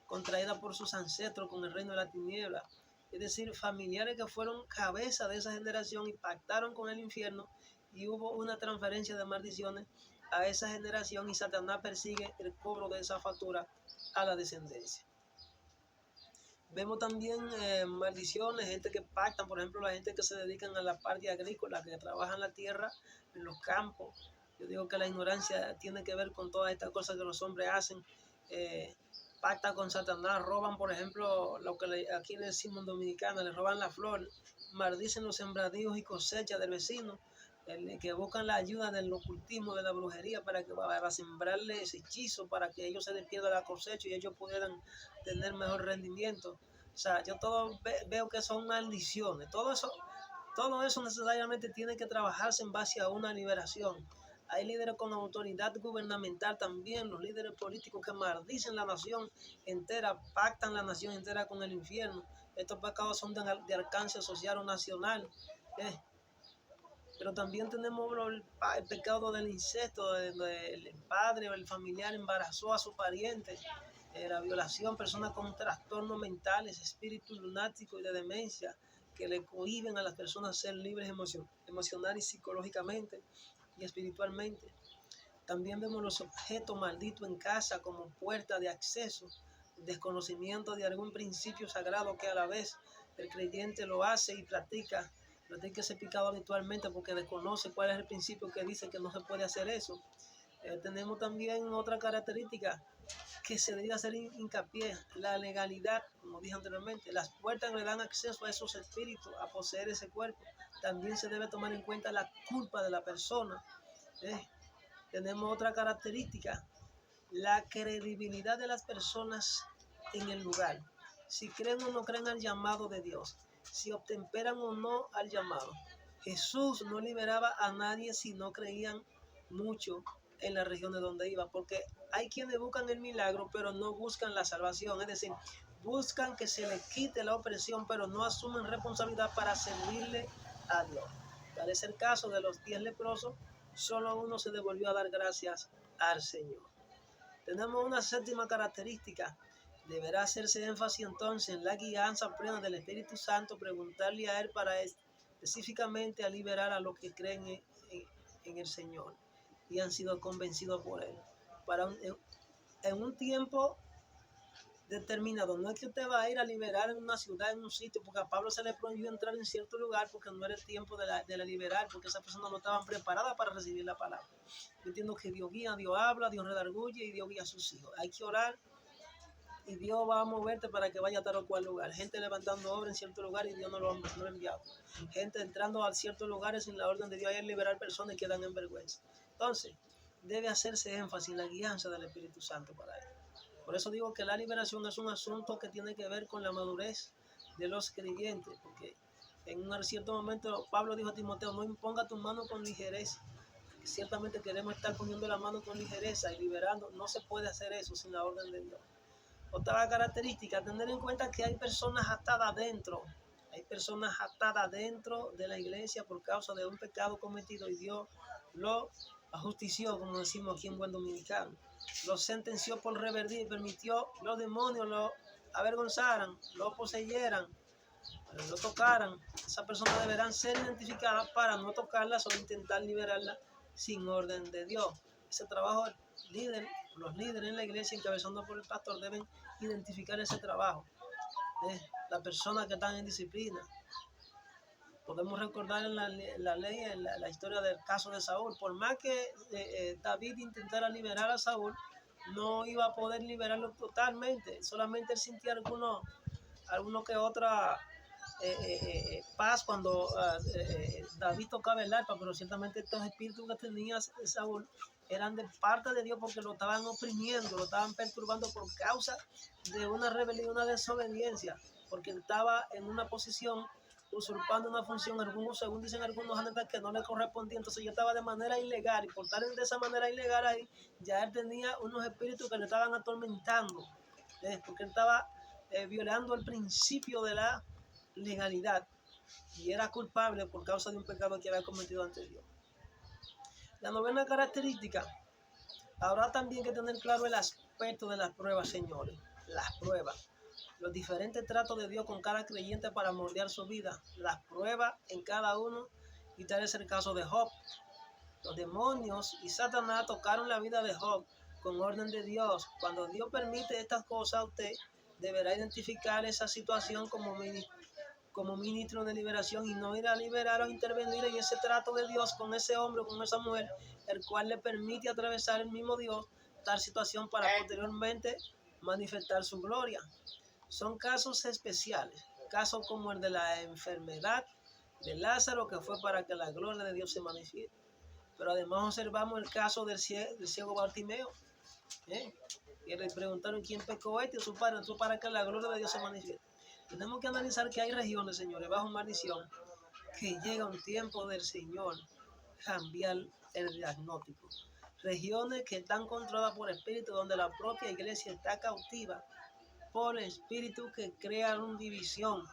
contraídas por sus ancestros con el reino de la tiniebla. Es decir, familiares que fueron cabeza de esa generación y pactaron con el infierno y hubo una transferencia de maldiciones a esa generación y Satanás persigue el cobro de esa factura a la descendencia. Vemos también maldiciones, gente que pactan, por ejemplo, la gente que se dedican a la parte agrícola, que trabajan la tierra en los campos. Yo digo que la ignorancia tiene que ver con todas estas cosas que los hombres hacen. Pactan con Satanás, roban, por ejemplo, lo que aquí le decimos en dominicana, le roban la flor, maldicen los sembradíos y cosechas del vecino, que buscan la ayuda del ocultismo, de la brujería, para sembrarle ese hechizo, para que ellos se les pierda la cosecha y ellos pudieran tener mejor rendimiento. O sea, yo veo que son maldiciones. Todo eso necesariamente tiene que trabajarse en base a una liberación. Hay líderes con autoridad gubernamental también, los líderes políticos que maldicen la nación entera, pactan la nación entera con el infierno. Estos pecados son de alcance social o nacional. Pero también tenemos el pecado del incesto, el padre o el familiar embarazó a su pariente, la violación, personas con trastornos mentales, espíritus lunáticos y de demencia, que le cohíben a las personas ser libres emocional y psicológicamente y espiritualmente. También vemos los objetos malditos en casa como puerta de acceso, desconocimiento de algún principio sagrado que a la vez el creyente lo hace y practica ese pecado habitualmente porque desconoce cuál es el principio que dice que no se puede hacer eso. Tenemos también otra característica que se debe hacer hincapié, la legalidad, como dije anteriormente. Las puertas le dan acceso a esos espíritus, a poseer ese cuerpo. También se debe tomar en cuenta la culpa de la persona. Tenemos otra característica, la credibilidad de las personas en el lugar. Si creen o no creen al llamado de Dios, si obtemperan o no al llamado. Jesús no liberaba a nadie si no creían mucho en las regiones donde iba, porque hay quienes buscan el milagro, pero no buscan la salvación, es decir, buscan que se les quite la opresión, pero no asumen responsabilidad para servirle a Dios. Tal es el caso de los 10 leprosos, solo uno se devolvió a dar gracias al Señor. Tenemos una séptima característica. Deberá hacerse énfasis entonces en la guianza plena del Espíritu Santo, preguntarle a Él para específicamente a liberar a los que creen en el Señor y han sido convencidos por Él. En un tiempo determinado, no es que usted va a ir a liberar en una ciudad, en un sitio, porque a Pablo se le prohibió entrar en cierto lugar porque no era el tiempo de la liberar, porque esas personas no estaban preparadas para recibir la palabra. Yo entiendo que Dios guía, Dios habla, Dios redarguye y Dios guía a sus hijos. Hay que orar y Dios va a moverte para que vaya a tal o cual lugar. Gente levantando obra en cierto lugar y Dios no lo ha enviado. Gente entrando a ciertos lugares sin la orden de Dios y liberar personas que quedan en vergüenza. Entonces, debe hacerse énfasis en la guianza del Espíritu Santo para él. Por eso digo que la liberación es un asunto que tiene que ver con la madurez de los creyentes, porque en un cierto momento Pablo dijo a Timoteo, no imponga tu mano con ligereza. Ciertamente queremos estar poniendo la mano con ligereza y liberando. No se puede hacer eso sin la orden de Dios. Otra característica, tener en cuenta que hay personas atadas dentro. Hay personas atadas dentro de la iglesia por causa de un pecado cometido y Dios lo ajustició, como decimos aquí en buen dominicano. Lo sentenció por rebeldía y permitió los demonios lo avergonzaran, lo poseyeran, lo tocaran. Esas personas deberán ser identificadas para no tocarlas o intentar liberarlas sin orden de Dios. Ese trabajo, los líderes en la iglesia, encabezando por el pastor, deben identificar ese trabajo. Las personas que están en disciplina. Podemos recordar en la ley, en la historia del caso de Saúl. Por más que David intentara liberar a Saúl, no iba a poder liberarlo totalmente. Solamente él sentía alguno que otra paz cuando David tocaba el arpa, pero ciertamente estos espíritus que tenía Saúl eran de parte de Dios porque lo estaban oprimiendo, lo estaban perturbando por causa de una rebelión, una desobediencia, porque estaba en una posición usurpando una función, según dicen algunos anécdotas, que no le correspondía. Entonces yo estaba de manera ilegal, y por estar de esa manera ilegal ahí, ya él tenía unos espíritus que le estaban atormentando, porque él estaba violando el principio de la legalidad y era culpable por causa de un pecado que había cometido ante Dios. La novena característica, habrá también que tener claro el aspecto de las pruebas, señores. Las pruebas, los diferentes tratos de Dios con cada creyente para moldear su vida, las pruebas en cada uno, y tal es el caso de Job. Los demonios y Satanás tocaron la vida de Job con orden de Dios. Cuando Dios permite estas cosas, usted deberá identificar esa situación como ministro de liberación y no ir a liberar o intervenir en ese trato de Dios con ese hombre o con esa mujer, el cual le permite atravesar el mismo Dios tal situación para posteriormente manifestar su gloria. Son casos especiales, casos como el de la enfermedad de Lázaro, que fue para que la gloria de Dios se manifieste. Pero además observamos el caso del ciego Bartimeo, y le preguntaron quién pecó, este o su padre, entonces para que la gloria de Dios se manifieste. Tenemos que analizar que hay regiones, señores, bajo maldición, que llega un tiempo del Señor cambiar el diagnóstico. Regiones que están controladas por espíritus donde la propia iglesia está cautiva por espíritus que crearon división,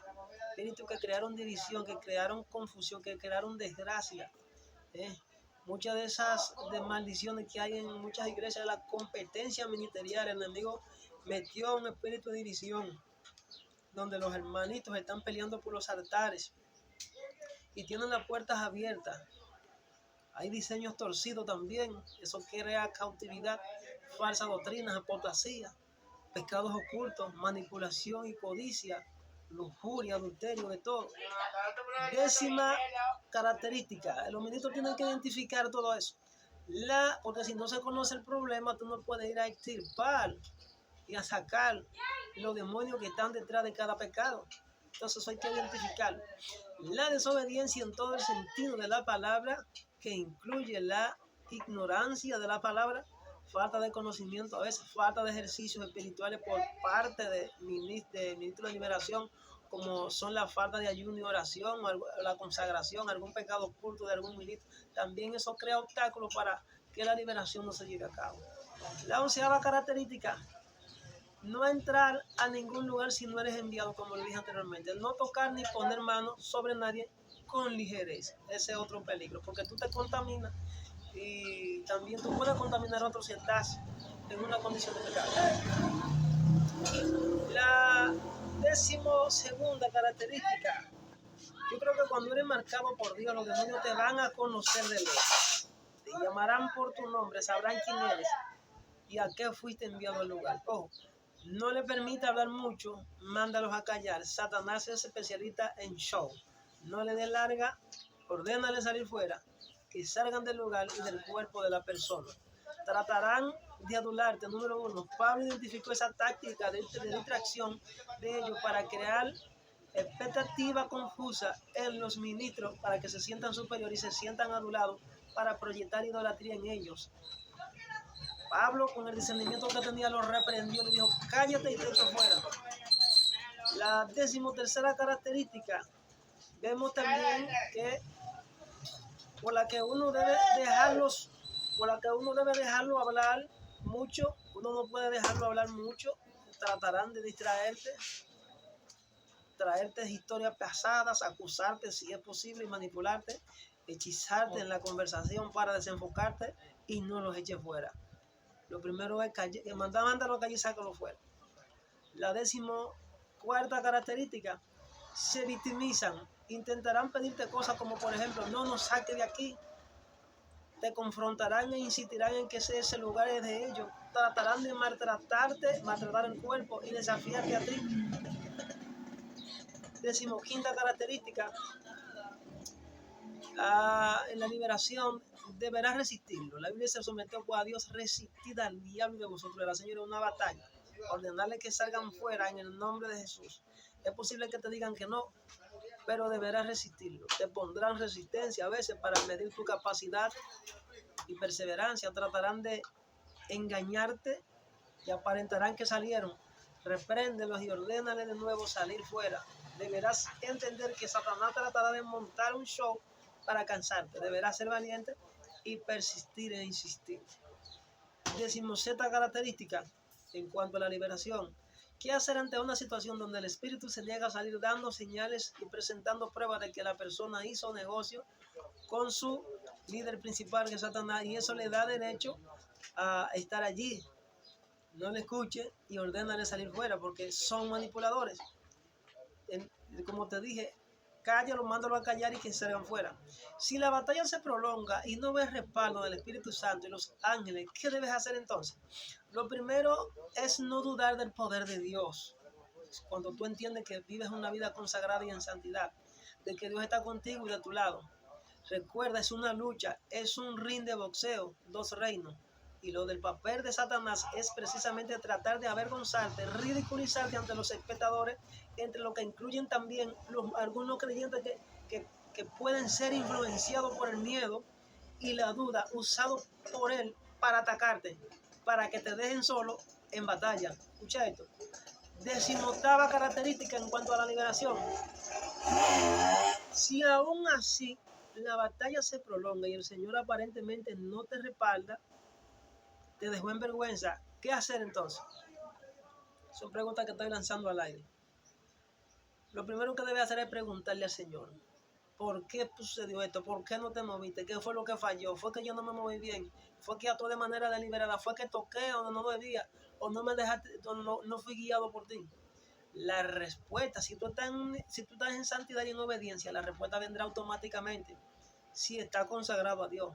que crearon confusión, que crearon desgracia. Muchas de esas maldiciones que hay en muchas iglesias, la competencia ministerial, el enemigo metió un espíritu de división, donde los hermanitos están peleando por los altares y tienen las puertas abiertas. Hay diseños torcidos también, eso crea cautividad, falsas doctrinas, apostasía, pecados ocultos, manipulación y codicia, lujuria, adulterio, de todo. Décima característica, los ministros tienen que identificar todo eso. Porque si no se conoce el problema, tú no puedes ir a extirpar y a sacar los demonios que están detrás de cada pecado. Entonces hay que identificar la desobediencia en todo el sentido de la palabra, que incluye la ignorancia de la palabra, falta de conocimiento, a veces falta de ejercicios espirituales por parte de ministros de liberación, como son la falta de ayuno y oración, o la consagración, algún pecado oculto de algún ministro. También eso crea obstáculos para que la liberación no se lleve a cabo. La 11ª característica: no entrar a ningún lugar si no eres enviado, como lo dije anteriormente. No tocar ni poner mano sobre nadie con ligereza. Ese es otro peligro, porque tú te contaminas y también tú puedes contaminar a otros si estás en una condición de pecado. La 12ª característica: yo creo que cuando eres marcado por Dios, los demonios te van a conocer de lejos. Te llamarán por tu nombre, sabrán quién eres y a qué fuiste enviado al lugar. Ojo, no le permite hablar mucho, mándalos a callar. Satanás es especialista en show. No le dé larga, ordénale salir fuera, que salgan del lugar y del cuerpo de la persona. Tratarán de adularte. Número 1, Pablo identificó esa táctica de distracción de ellos para crear expectativa confusa en los ministros, para que se sientan superiores y se sientan adulados, para proyectar idolatría en ellos. Pablo, con el discernimiento que tenía, lo reprendió, le dijo: cállate y te echo fuera. La 13ª característica: vemos también que por la que uno debe dejarlo hablar mucho. Uno no puede dejarlo hablar mucho. Tratarán de distraerte, traerte historias pasadas, acusarte si es posible y manipularte, hechizarte en la conversación para desenfocarte, y no los eches fuera. Lo primero es mándalo calle y sácalo fuera. La 14ª característica: se victimizan. Intentarán pedirte cosas como, por ejemplo, no nos saques de aquí. Te confrontarán e insistirán en que ese lugar es de ellos. Tratarán de maltratar el cuerpo y desafiarte a ti. 15ª característica: en la liberación deberás resistirlo. La Biblia se sometió a Dios: resistid al diablo de vosotros. La Señora, una batalla. Ordenarle que salgan fuera en el nombre de Jesús. Es posible que te digan que no, pero deberás resistirlo. Te pondrán resistencia a veces para medir tu capacidad y perseverancia. Tratarán de engañarte y aparentarán que salieron. Repréndelos y ordénale de nuevo salir fuera. Deberás entender que Satanás tratará de montar un show para cansarte. Deberás ser valiente y persistir e insistir. 17ª característica: en cuanto a la liberación, ¿qué hacer ante una situación donde el espíritu se niega a salir, dando señales y presentando pruebas de que la persona hizo negocio con su líder principal, que es Satanás, y eso le da derecho a estar allí? No le escuche y ordénale salir fuera, porque son manipuladores. Como te dije, cállalo, mándalo a callar y que salgan fuera. Si la batalla se prolonga y no ves respaldo del Espíritu Santo y los ángeles, ¿qué debes hacer entonces? Lo primero es no dudar del poder de Dios. Cuando tú entiendes que vives una vida consagrada y en santidad, de que Dios está contigo y de tu lado. Recuerda, es una lucha, es un ring de boxeo, 2 reinos. Y lo del papel de Satanás es precisamente tratar de avergonzarte, ridiculizarte ante los espectadores, entre lo que incluyen también algunos creyentes que pueden ser influenciados por el miedo y la duda, usados por él para atacarte, para que te dejen solo en batalla. Escucha esto. 18ª característica en cuanto a la liberación: si aún así la batalla se prolonga y el Señor aparentemente no te respalda, te dejó en vergüenza, ¿qué hacer entonces? Son preguntas que estoy lanzando al aire. Lo primero que debes hacer es preguntarle al Señor: ¿por qué sucedió esto? ¿Por qué no te moviste? ¿Qué fue lo que falló? ¿Fue que yo no me moví bien? ¿Fue que actué de manera deliberada? ¿Fue que toqué o no debía? ¿O no me dejaste, no fui guiado por ti? La respuesta, si tú estás en santidad y en obediencia, la respuesta vendrá automáticamente si está consagrado a Dios.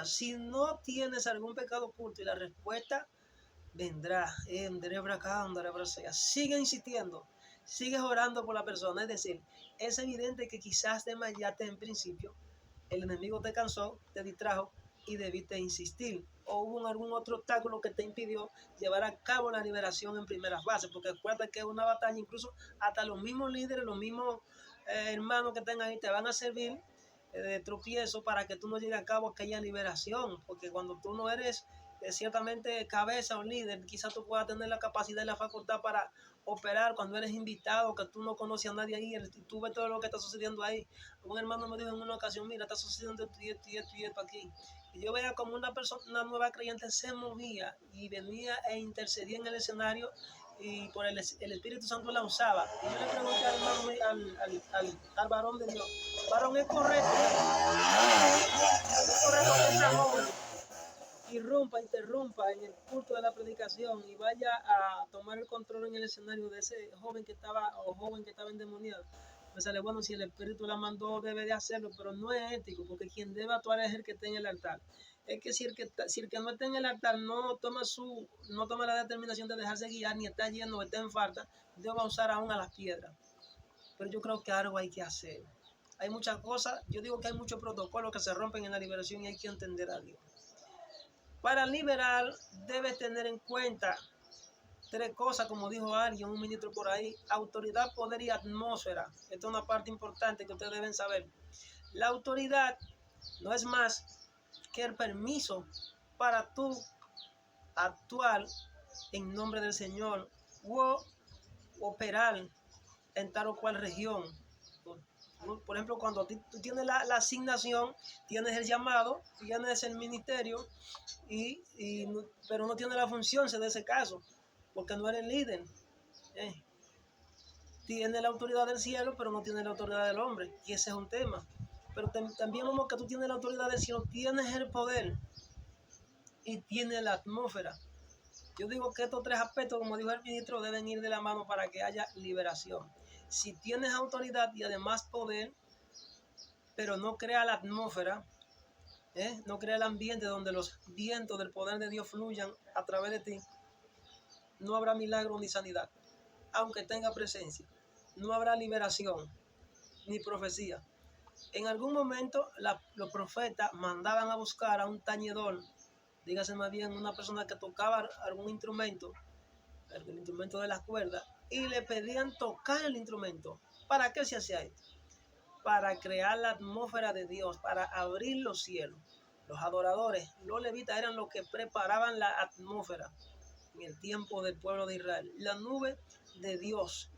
Si no tienes algún pecado oculto, y la respuesta vendrá. Sigue insistiendo, sigues orando por la persona. Es decir, es evidente que quizás desmayaste en principio, el enemigo te cansó, te distrajo y debiste insistir, o hubo algún otro obstáculo que te impidió llevar a cabo la liberación en primeras bases, porque recuerda que es una batalla. Incluso hasta los mismos líderes, los mismos hermanos que tengan ahí te van a servir de tropiezo para que tú no llegues a cabo aquella liberación, porque cuando tú no eres ciertamente cabeza o líder, quizás tú puedas tener la capacidad y la facultad para operar cuando eres invitado, que tú no conoces a nadie ahí, y tú ves todo lo que está sucediendo ahí. Un hermano me dijo en una ocasión, mira, está sucediendo esto y esto y esto y esto aquí. Y yo veía como una persona, una nueva creyente se movía y venía e intercedía en el escenario y por el Espíritu Santo la usaba. Y yo le pregunté al hermano, al varón de Dios, varón, ¿es correcto que esta joven interrumpa en el culto de la predicación y vaya a tomar el control en el escenario de ese joven que estaba endemoniado? Me sale, bueno, si el Espíritu la mandó, debe de hacerlo, pero no es ético, porque quien debe actuar es el que está en el altar. Es que si el que no está en el altar no toma la determinación de dejarse guiar, ni está lleno, está en falta, Dios va a usar aún a las piedras. Pero yo creo que algo hay que hacer. Hay muchas cosas, yo digo que hay muchos protocolos que se rompen en la liberación y hay que entender a Dios. Para liberar, debes tener en cuenta 3 cosas, como dijo alguien, un ministro por ahí: autoridad, poder y atmósfera. Esta es una parte importante que ustedes deben saber. La autoridad no es más que el permiso para tú actuar en nombre del Señor o operar en tal o cual región. Por ejemplo, cuando tú tienes la asignación, tienes el llamado, tienes el ministerio, pero no tienes la función de ese caso, porque no eres líder. Tienes la autoridad del cielo, pero no tienes la autoridad del hombre, y ese es un tema. Pero también como que tú tienes la autoridad del cielo, tienes el poder y tienes la atmósfera. Yo digo que estos 3 aspectos, como dijo el ministro, deben ir de la mano para que haya liberación. Si tienes autoridad y además poder, pero no crea la atmósfera, no crea el ambiente donde los vientos del poder de Dios fluyan a través de ti, no habrá milagro ni sanidad. Aunque tenga presencia, no habrá liberación ni profecía. En algún momento los profetas mandaban a buscar a un tañedor, dígase más bien una persona que tocaba algún instrumento, el instrumento de las cuerdas, y le pedían tocar el instrumento. ¿Para qué se hacía esto? Para crear la atmósfera de Dios, para abrir los cielos. Los adoradores, los levitas, eran los que preparaban la atmósfera en el tiempo del pueblo de Israel. La nube de Dios.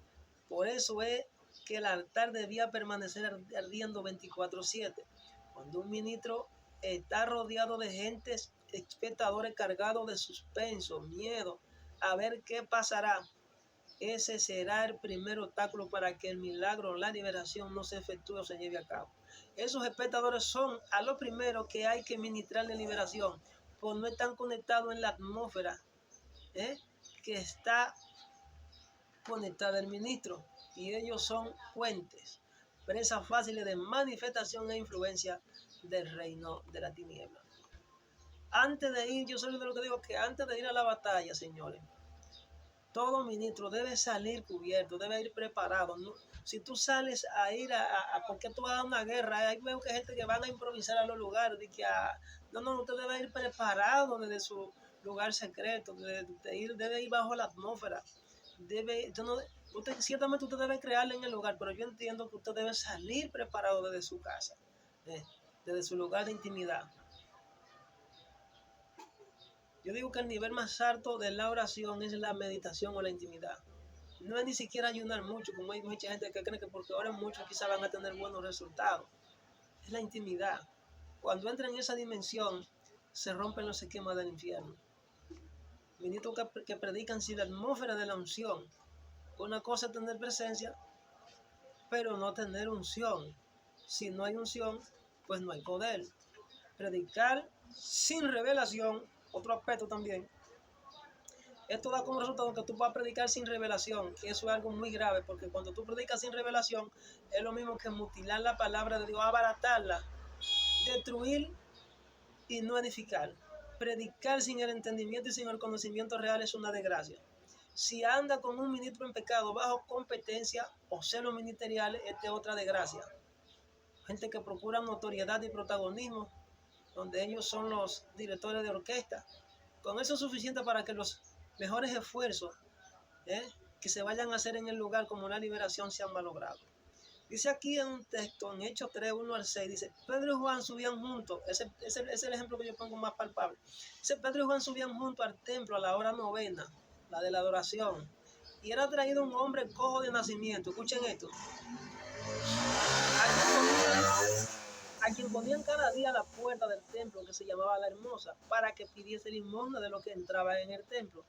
Por eso es que el altar debía permanecer ardiendo 24/7. Cuando un ministro está rodeado de gentes, espectadores cargados de suspenso, miedo, a ver qué pasará, ese será el primer obstáculo para que el milagro, la liberación, no se efectúe o se lleve a cabo. Esos espectadores son a lo primero que hay que ministrarle liberación, pues no están conectados en la atmósfera que está conectada al ministro, y ellos son fuentes, presas fáciles de manifestación e influencia del reino de la tiniebla. Antes de ir, yo soy de lo que digo, que antes de ir a la batalla, señores, todo ministro debe salir cubierto, debe ir preparado. ¿No? Si tú sales a ir porque tú vas a una guerra, hay veo que hay gente que van a improvisar a los lugares, no, usted debe ir preparado desde su lugar secreto, debe ir bajo la atmósfera. Ciertamente usted debe crearle en el lugar, pero yo entiendo que usted debe salir preparado desde su casa, desde su lugar de intimidad. Yo digo que el nivel más alto de la oración es la meditación o la intimidad. No es ni siquiera ayunar mucho, como hay mucha gente que cree que porque oran mucho quizás van a tener buenos resultados. Es la intimidad. Cuando entra en esa dimensión, se rompen los esquemas del infierno. Ministros que predican sin la atmósfera de la unción. Una cosa es tener presencia, pero no tener unción. Si no hay unción, pues no hay poder. Predicar sin revelación, otro aspecto también. Esto da como resultado que tú vas a predicar sin revelación, que eso es algo muy grave, porque cuando tú predicas sin revelación, es lo mismo que mutilar la palabra de Dios, abaratarla, destruir y no edificar. Predicar sin el entendimiento y sin el conocimiento real es una desgracia. Si anda con un ministro en pecado bajo competencia o celos ministeriales, esta es otra desgracia. Gente que procura notoriedad y protagonismo, donde ellos son los directores de orquesta. Con eso es suficiente para que los mejores esfuerzos que se vayan a hacer en el lugar como la liberación sean malogrados. Dice aquí en un texto, en Hechos 3, 1-6, dice, Pedro y Juan subían juntos, ese es el ejemplo que yo pongo más palpable. Dice, Pedro y Juan subían juntos al templo a la hora novena, la de la adoración, y era traído un hombre cojo de nacimiento. Escuchen esto. A quien ponían cada día a la puerta del templo, que se llamaba La Hermosa, para que pidiese limosna de lo que entraba en el templo.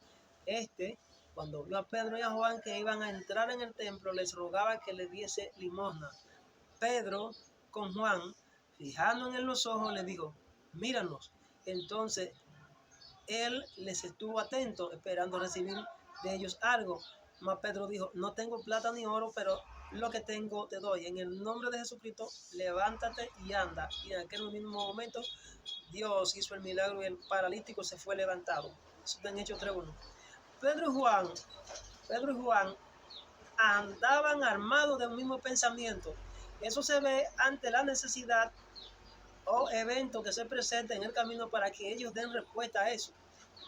Cuando vio a Pedro y a Juan que iban a entrar en el templo, les rogaba que le diese limosna. Pedro, con Juan, fijando en él los ojos, le dijo: míranos. Entonces él les estuvo atento, esperando recibir de ellos algo. Mas Pedro dijo: no tengo plata ni oro, pero lo que tengo te doy. En el nombre de Jesucristo, levántate y anda. Y en aquel mismo momento Dios hizo el milagro y el paralítico se fue levantado. Eso está en Hechos 3:1. Pedro y Juan andaban armados de un mismo pensamiento. Eso se ve ante la necesidad o evento que se presenta en el camino para que ellos den respuesta a eso.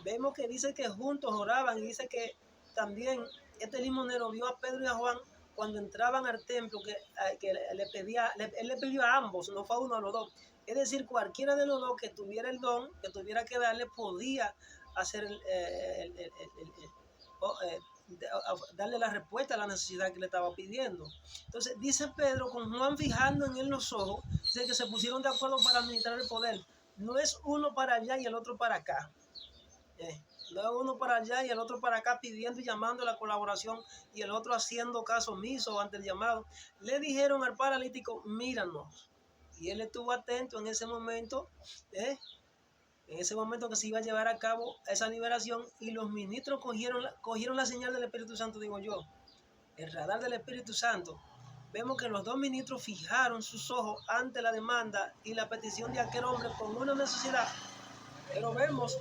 Vemos que dice que juntos oraban, y dice que también este limonero vio a Pedro y a Juan cuando entraban al templo, que él le pidió a ambos, no fue a uno, a los dos. Es decir, cualquiera de los dos que tuviera el don, que tuviera que darle, podía hacer darle la respuesta a la necesidad que le estaba pidiendo. Entonces dice Pedro, con Juan fijando en él los ojos, dice que se pusieron de acuerdo para administrar el poder. No es uno para allá y el otro para acá. No es uno para allá y el otro para acá pidiendo y llamando a la colaboración, y el otro haciendo caso omiso ante el llamado. Le dijeron al paralítico: míranos. Y él estuvo atento en ese momento, en ese momento que se iba a llevar a cabo esa liberación, y los ministros cogieron la señal del Espíritu Santo, digo yo, el radar del Espíritu Santo. Vemos que los dos ministros fijaron sus ojos ante la demanda y la petición de aquel hombre con una necesidad. Pero vemos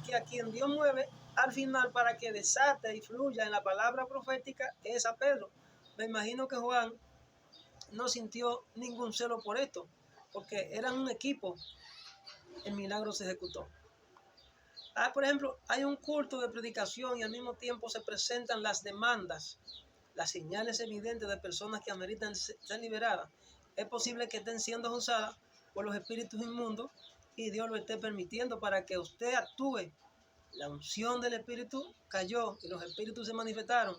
que a quien Dios mueve al final para que desate y fluya en la palabra profética es a Pedro. Me imagino que Juan no sintió ningún celo por esto, porque eran un equipo. El milagro se ejecutó. Por ejemplo, hay un culto de predicación y al mismo tiempo se presentan las demandas, las señales evidentes de personas que ameritan ser liberadas. Es posible que estén siendo usadas por los espíritus inmundos y Dios lo esté permitiendo para que usted actúe. La unción del Espíritu cayó y los espíritus se manifestaron.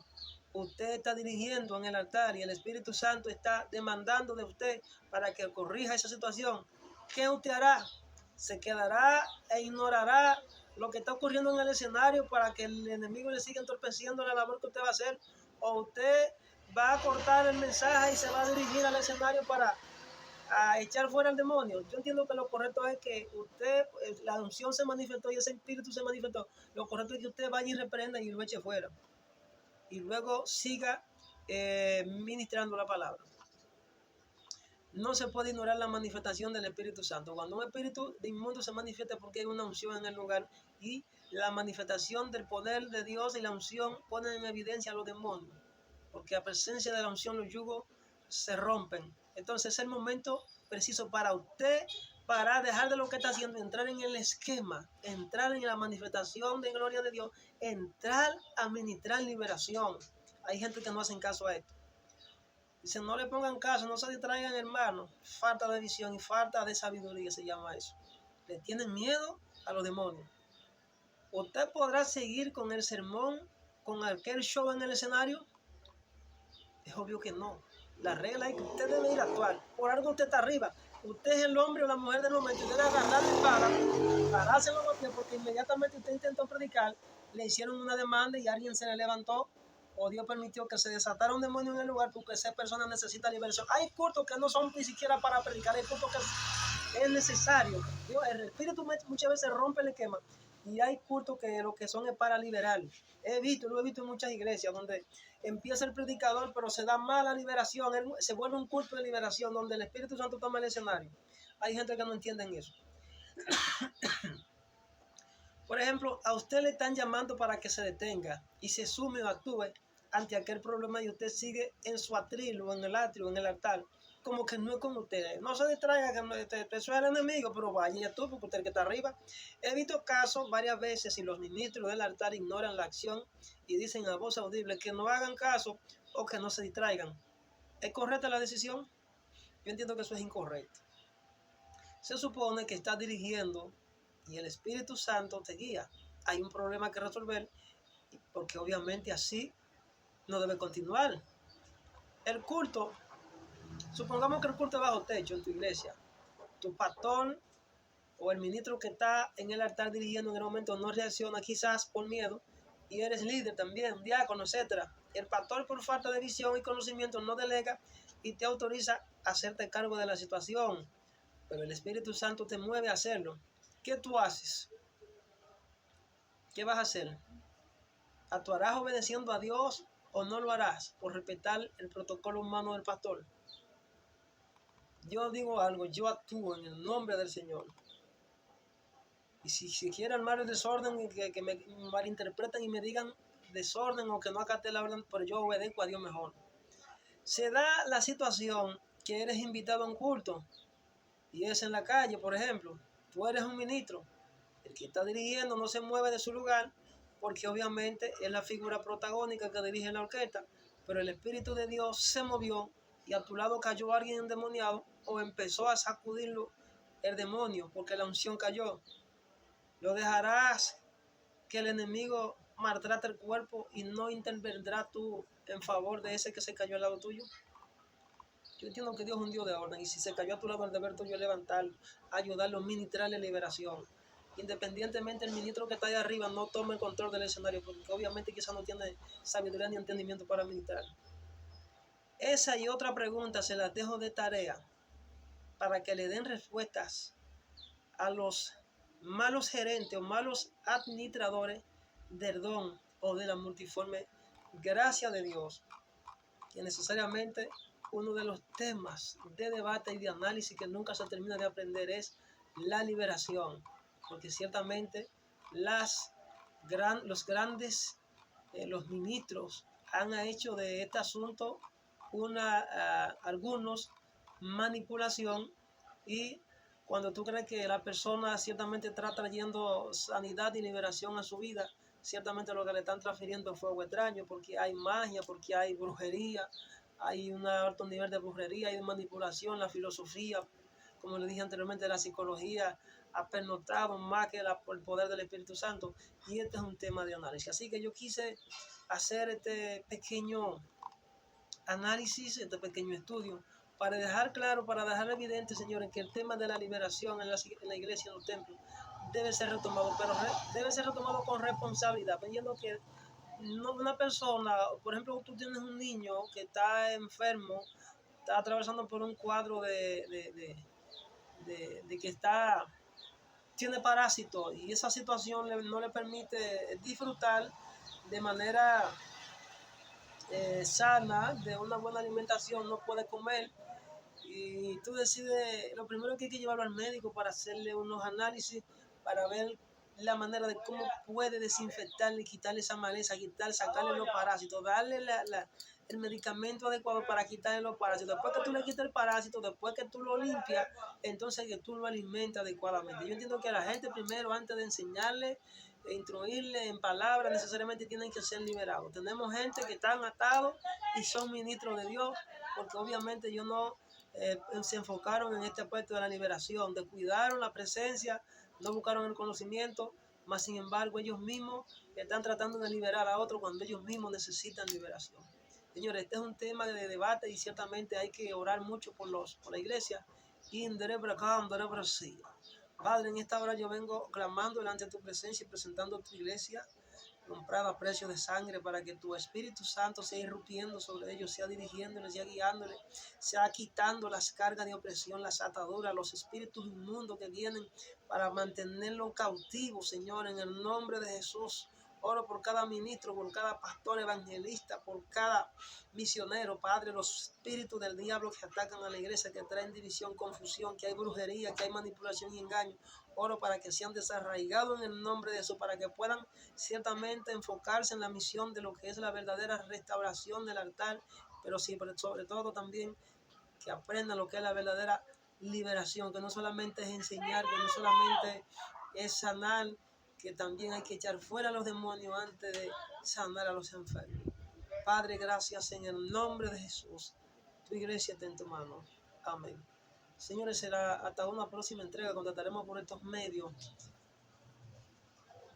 Usted está dirigiendo en el altar y el Espíritu Santo está demandando de usted para que corrija esa situación. ¿Qué usted hará? ¿Se quedará e ignorará lo que está ocurriendo en el escenario para que el enemigo le siga entorpeciendo la labor que usted va a hacer? ¿O usted va a cortar el mensaje y se va a dirigir al escenario para echar fuera al demonio? Yo entiendo que lo correcto es que usted, la unción se manifestó y ese espíritu se manifestó. Lo correcto es que usted vaya y reprenda y lo eche fuera. Y luego siga ministrando la palabra. No se puede ignorar la manifestación del Espíritu Santo. Cuando un espíritu de inmundo se manifiesta, porque hay una unción en el lugar, y la manifestación del poder de Dios y la unción ponen en evidencia a los demonios, porque a presencia de la unción los yugos se rompen. Entonces es el momento preciso para usted, para dejar de lo que está haciendo, entrar en el esquema, entrar en la manifestación de gloria de Dios, entrar a ministrar liberación. Hay gente que no hacen caso a esto. Dicen: no le pongan caso, no se distraigan, hermano. Falta de visión y falta de sabiduría se llama eso. Le tienen miedo a los demonios. Usted podrá seguir con el sermón, con aquel show en el escenario. Es obvio que no. La regla es que usted debe ir a actuar. Por algo usted está arriba. Usted es el hombre o la mujer del momento. Usted debe agarrar la espada, pararse los pies, porque inmediatamente usted intentó predicar, le hicieron una demanda y alguien se le levantó, o Dios permitió que se desatara un demonio en el lugar porque esa persona necesita liberación. Hay cultos que no son ni siquiera para predicar, hay cultos que es necesario. El espíritu muchas veces rompe el esquema, y hay cultos que lo que son es para liberar. Lo he visto en muchas iglesias donde empieza el predicador, pero se da mala liberación, se vuelve un culto de liberación donde el Espíritu Santo toma el escenario. Hay gente que no entiende eso. Por ejemplo, a usted le están llamando para que se detenga y se sume o actúe ante aquel problema, y usted sigue en su atril o en el atrio, en el altar, como que no es con usted. No se distraiga, que eso es el enemigo, pero vaya tú, porque usted que está arriba. He visto casos varias veces y los ministros del altar ignoran la acción y dicen a voz audible que no hagan caso o que no se distraigan. ¿Es correcta la decisión? Yo entiendo que eso es incorrecto. Se supone que estás dirigiendo y el Espíritu Santo te guía. Hay un problema que resolver, porque obviamente así no debe continuar. El culto, supongamos que el culto es bajo techo en tu iglesia. Tu pastor o el ministro que está en el altar dirigiendo en el momento no reacciona quizás por miedo, y eres líder también, diácono, etc. El pastor por falta de visión y conocimiento no delega y te autoriza a hacerte cargo de la situación, pero el Espíritu Santo te mueve a hacerlo. ¿Qué tú haces? ¿Qué vas a hacer? ¿Actuarás obedeciendo a Dios o no lo harás por respetar el protocolo humano del pastor? Yo digo algo, yo actúo en el nombre del Señor. Y si quieren armar el desorden y que me malinterpreten y me digan desorden o que no acate la orden, pero yo obedezco a Dios mejor. Se da la situación que eres invitado a un culto y es en la calle, por ejemplo. Tú eres un ministro. El que está dirigiendo no se mueve de su lugar porque obviamente es la figura protagónica que dirige la orquesta, pero el Espíritu de Dios se movió y a tu lado cayó alguien endemoniado o empezó a sacudirlo el demonio porque la unción cayó. Lo dejarás que el enemigo maltrate el cuerpo y no intervendrás tú en favor de ese que se cayó al lado tuyo. Yo entiendo que Dios es un Dios de orden y si se cayó a tu lado el deber tuyo es levantarlo, ayudarlo, ministrarle liberación. Independientemente el ministro que está ahí arriba no tome el control del escenario porque obviamente quizás no tiene sabiduría ni entendimiento para ministrar. Esa y otra pregunta se las dejo de tarea para que le den respuestas a los malos gerentes o malos administradores del don o de la multiforme gracia de Dios, que necesariamente uno de los temas de debate y de análisis que nunca se termina de aprender es la liberación, porque ciertamente los ministros han hecho de este asunto algunos manipulación, y cuando tú crees que la persona ciertamente está trayendo sanidad y liberación a su vida, ciertamente lo que le están transfiriendo es fuego extraño, porque hay magia, porque hay brujería, hay un alto nivel de brujería y de manipulación, la filosofía, como le dije anteriormente, la psicología ha pernoctado más que el poder del Espíritu Santo, y este es un tema de análisis. Así que yo quise hacer este pequeño análisis, este pequeño estudio, para dejar claro, para dejar evidente, señores, que el tema de la liberación en la iglesia, en los templos, debe ser retomado, pero debe ser retomado con responsabilidad, viendo que no, una persona, por ejemplo, tú tienes un niño que está enfermo, está atravesando por un cuadro de que tiene parásito y esa situación no le permite disfrutar de manera sana, de una buena alimentación, no puede comer, y tú decides, lo primero que hay que llevarlo al médico para hacerle unos análisis, para ver la manera de cómo puede desinfectarle, quitarle esa maleza, sacarle los parásitos, darle el medicamento adecuado para quitarle los parásitos. Después que tú le quitas el parásito, después que tú lo limpias, entonces que tú lo alimentas adecuadamente. Yo entiendo que la gente primero, antes de enseñarle e instruirle en palabras, necesariamente tienen que ser liberados. Tenemos gente que están atados y son ministros de Dios, porque obviamente ellos no se enfocaron en este aspecto de la liberación, descuidaron la presencia, no buscaron el conocimiento, mas sin embargo ellos mismos están tratando de liberar a otros cuando ellos mismos necesitan liberación. Señores, este es un tema de debate y ciertamente hay que orar mucho por la iglesia. Padre, en esta hora yo vengo clamando delante de tu presencia y presentando tu iglesia comprada a precio de sangre, para que tu Espíritu Santo sea irrumpiendo sobre ellos, sea dirigiéndoles, sea guiándoles, sea quitando las cargas de opresión, las ataduras, los espíritus inmundos que vienen para mantenerlos cautivos, Señor, en el nombre de Jesús. Oro por cada ministro, por cada pastor evangelista, por cada misionero, Padre, los espíritus del diablo que atacan a la iglesia, que traen división, confusión, que hay brujería, que hay manipulación y engaño. Oro para que sean desarraigados en el nombre de Jesús, para que puedan ciertamente enfocarse en la misión de lo que es la verdadera restauración del altar, pero siempre, sobre todo también que aprendan lo que es la verdadera liberación, que no solamente es enseñar, que no solamente es sanar, que también hay que echar fuera a los demonios antes de sanar a los enfermos. Padre, gracias en el nombre de Jesús. Tu iglesia está en tu mano. Amén. Señores, será hasta una próxima entrega. Contactaremos por estos medios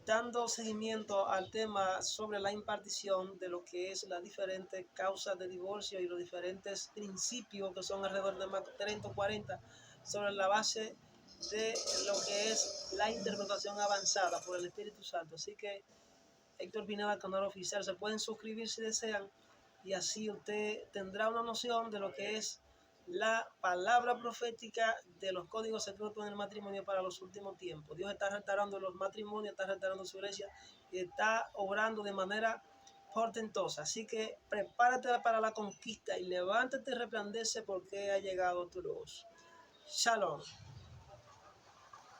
dando seguimiento al tema sobre la impartición de lo que es las diferentes causas de divorcio y los diferentes principios que son alrededor de más de 30 o 40 sobre la base de lo que es la interpretación avanzada por el Espíritu Santo. Así que Héctor Pineda, canal oficial, se pueden suscribir si desean y así usted tendrá una noción de lo que es la palabra profética de los códigos secretos en el matrimonio para los últimos tiempos. Dios está restaurando los matrimonios, está restaurando su iglesia y está obrando de manera portentosa. Así que prepárate para la conquista y levántate y resplandece porque ha llegado tu luz. Shalom.